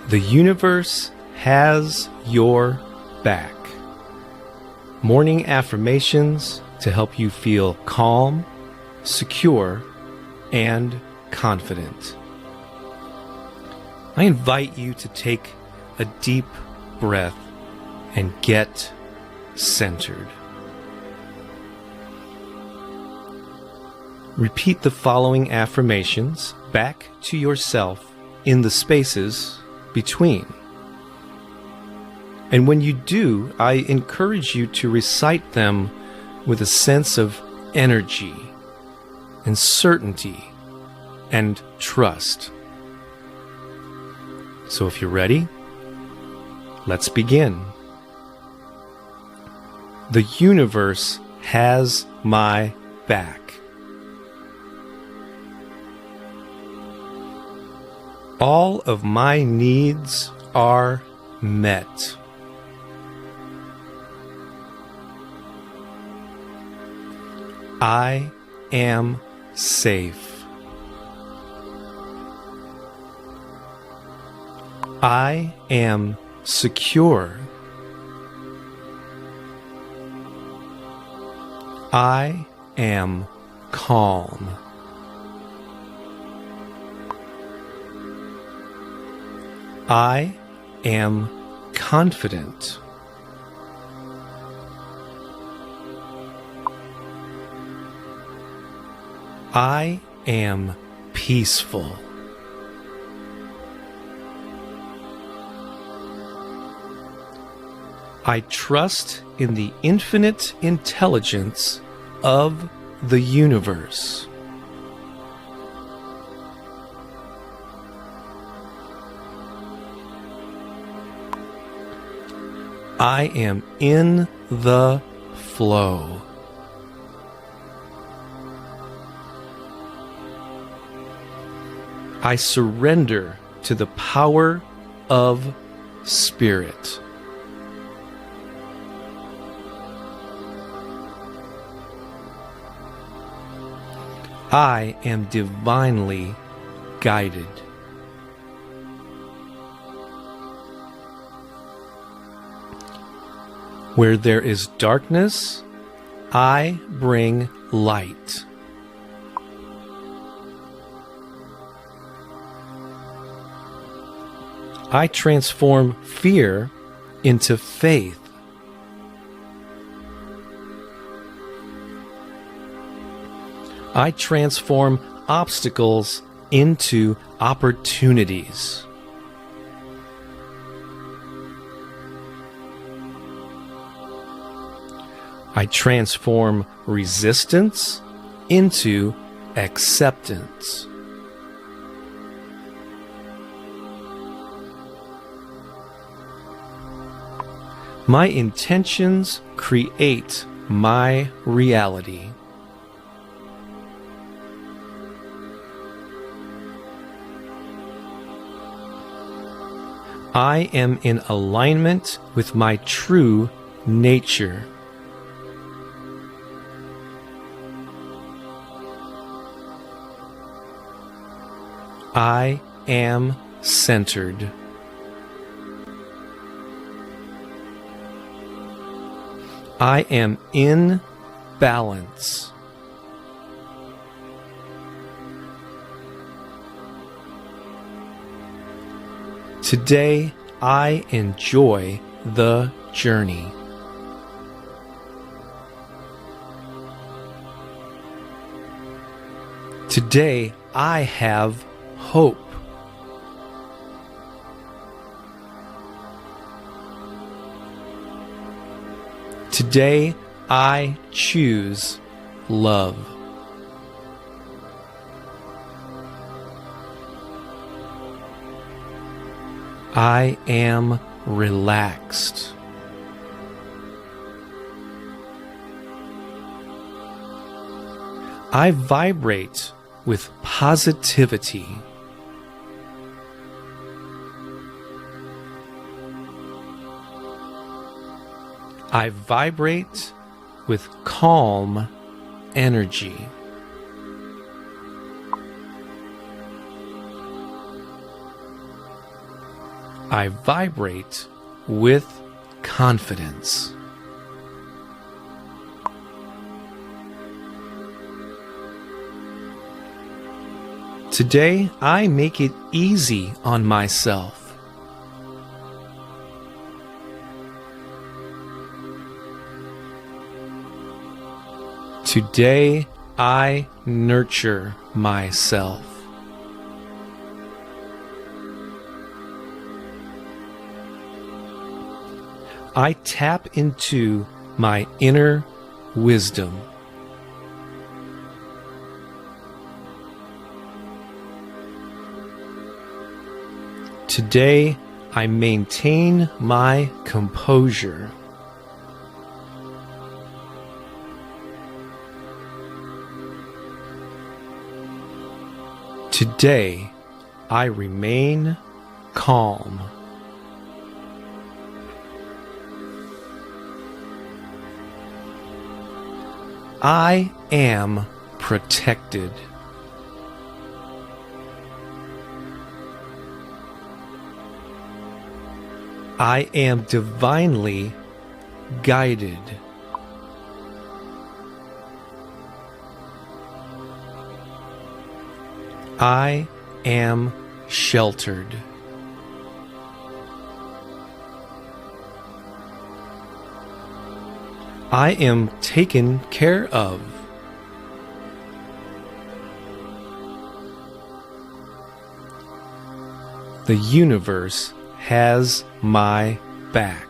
The universe has your back. Morning affirmations to help you feel calm, secure, and confident. I invite you to take a deep breath and get centered. Repeat the following affirmations back to yourself in the spaces between. And when you do, I encourage you to recite them with a sense of energy and certainty and trust. So if you're ready, let's begin. The universe has my back. All of my needs are met. I am safe. I am secure. I am calm. I am confident. I am peaceful. I trust in the infinite intelligence of the universe. I am in the flow. I surrender to the power of spirit. I am divinely guided. Where there is darkness, I bring light. I transform fear into faith. I transform obstacles into opportunities. I transform resistance into acceptance. My intentions create my reality. I am in alignment with my true nature. I am centered. I am in balance. Today, I enjoy the journey. Today, I have hope. Today, I choose love. I am relaxed. I vibrate with positivity. I vibrate with calm energy. I vibrate with confidence. Today, I make it easy on myself. Today, I nurture myself. I tap into my inner wisdom. Today, I maintain my composure. Today, I remain calm. I am protected. I am divinely guided. I am sheltered. I am taken care of. The universe has my back.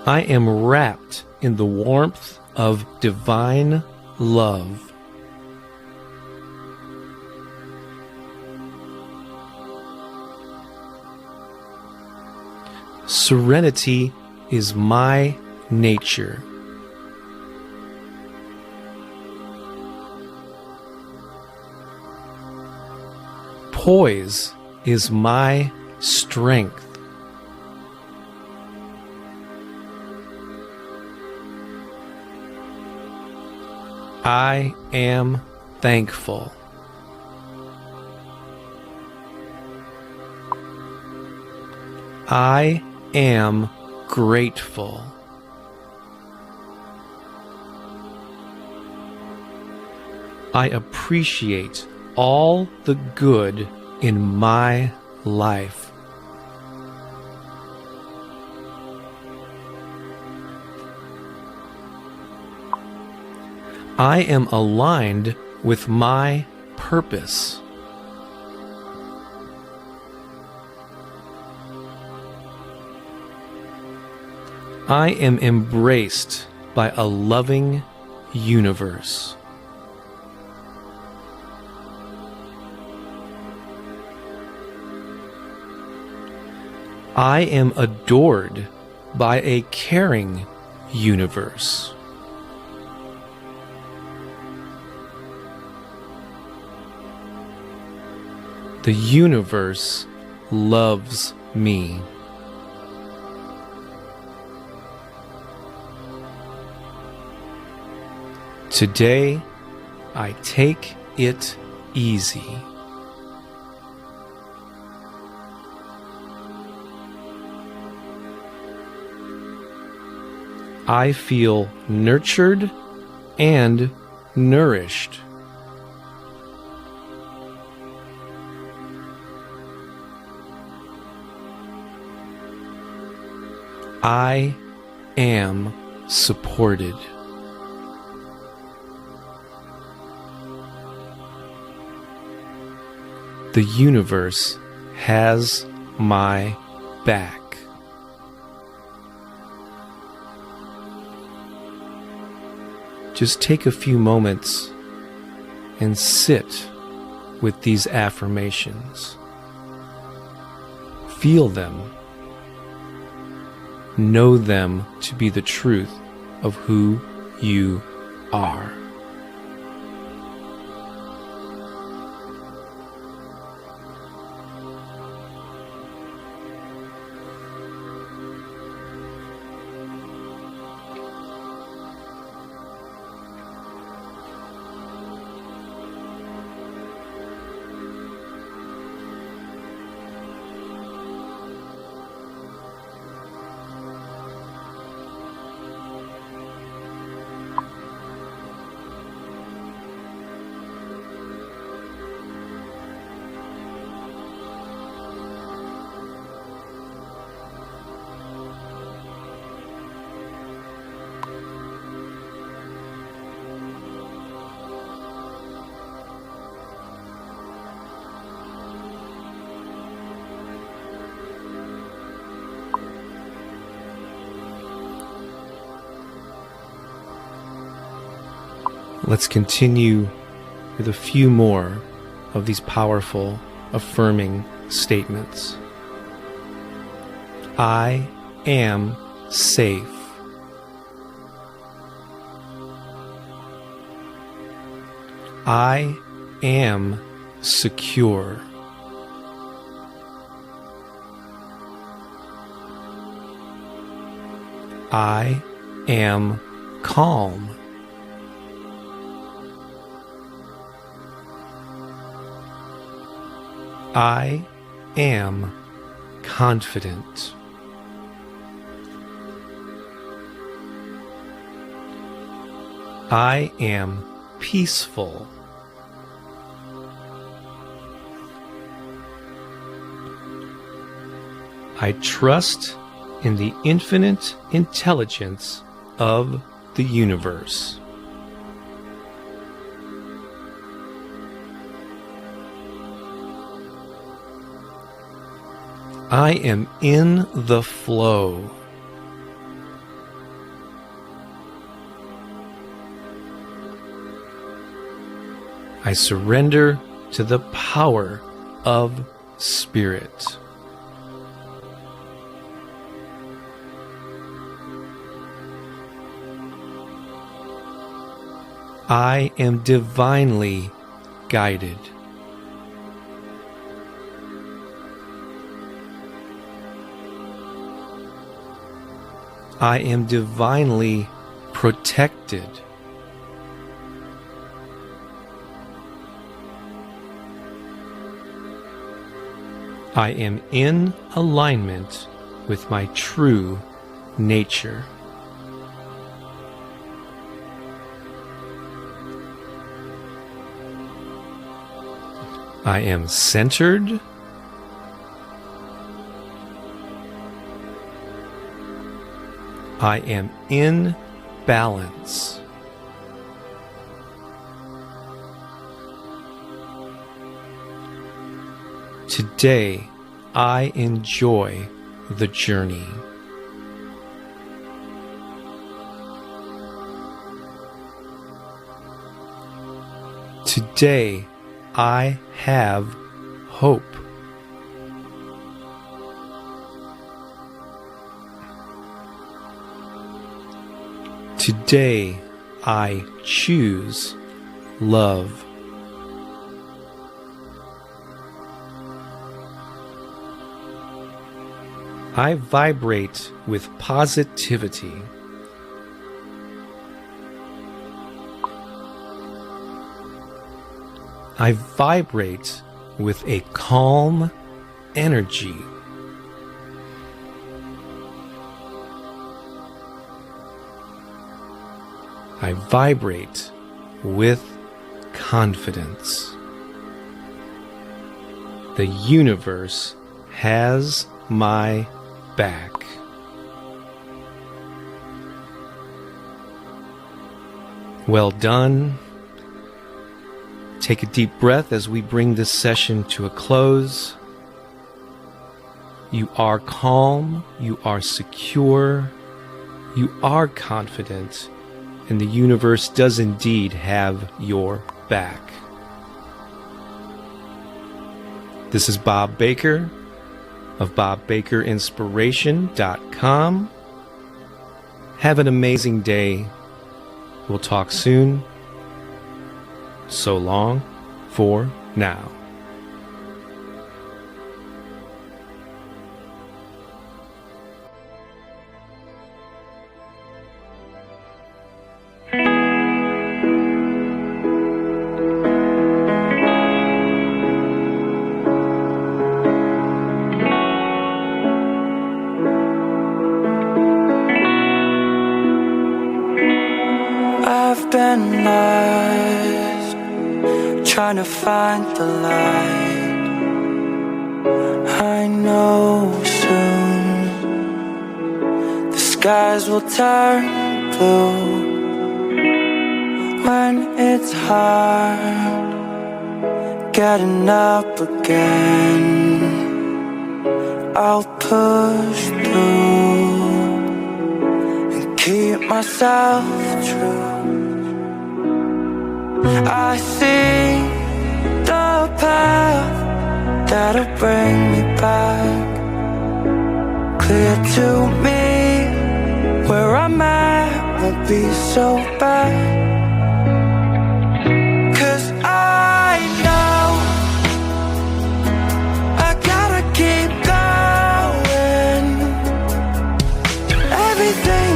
I am wrapped in the warmth of divine love. Serenity is my nature. Poise is my strength. I am thankful. I am grateful. I appreciate all the good in my life. I am aligned with my purpose. I am embraced by a loving universe. I am adored by a caring universe. The universe loves me. Today, I take it easy. I feel nurtured and nourished. I am supported. The universe has my back. Just take a few moments and sit with these affirmations. Feel them. Know them to be the truth of who you are. Let's continue with a few more of these powerful, affirming statements. I am safe. I am secure. I am calm. I am confident. I am peaceful. I trust in the infinite intelligence of the universe. I am in the flow. I surrender to the power of Spirit. I am divinely guided. I am divinely protected. I am in alignment with my true nature. I am centered. I am in balance. Today, I enjoy the journey. Today, I have hope. Today, I choose love. I vibrate with positivity. I vibrate with a calm energy. I vibrate with confidence. The universe has my back. Well done. Take a deep breath as we bring this session to a close. You are calm, you are secure, you are confident, and the universe does indeed have your back. This is Bob Baker of BobBakerInspiration.com. Have an amazing day. We'll talk soon. So long for now. I've been lost, trying to find the light. I know soon the skies will turn blue. When it's hard getting up again, I'll push through and keep myself true. I see the path that'll bring me back, clear to me. Where I'm at won't be so bad, 'cause I know I gotta keep going. Everything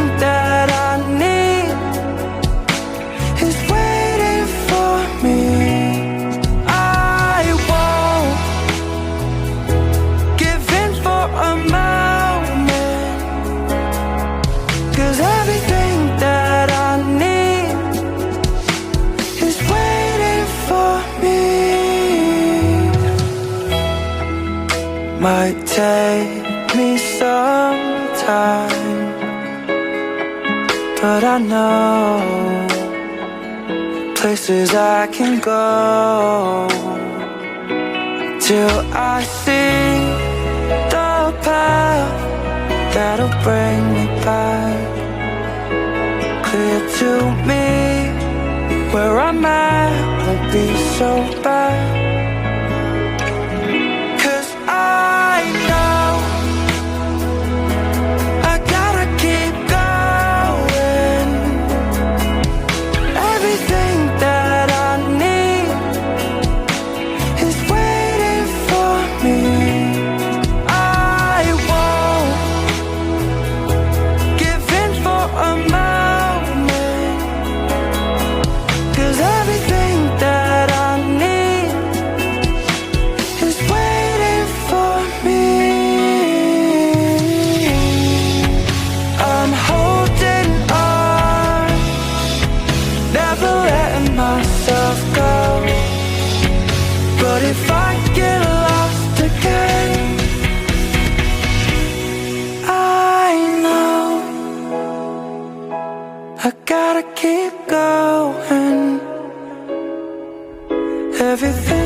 take me some time, but I know places I can go till I see the path that'll bring me back clear to me. Where I'm at won't be so bad, 'cause I know I gotta keep going. Everything that I need is waiting for me. I won't give in for a moment, 'cause everything that I need is waiting for me. I'm holding on, never letting myself go. But if I get lost again, I know I gotta keep going. Everything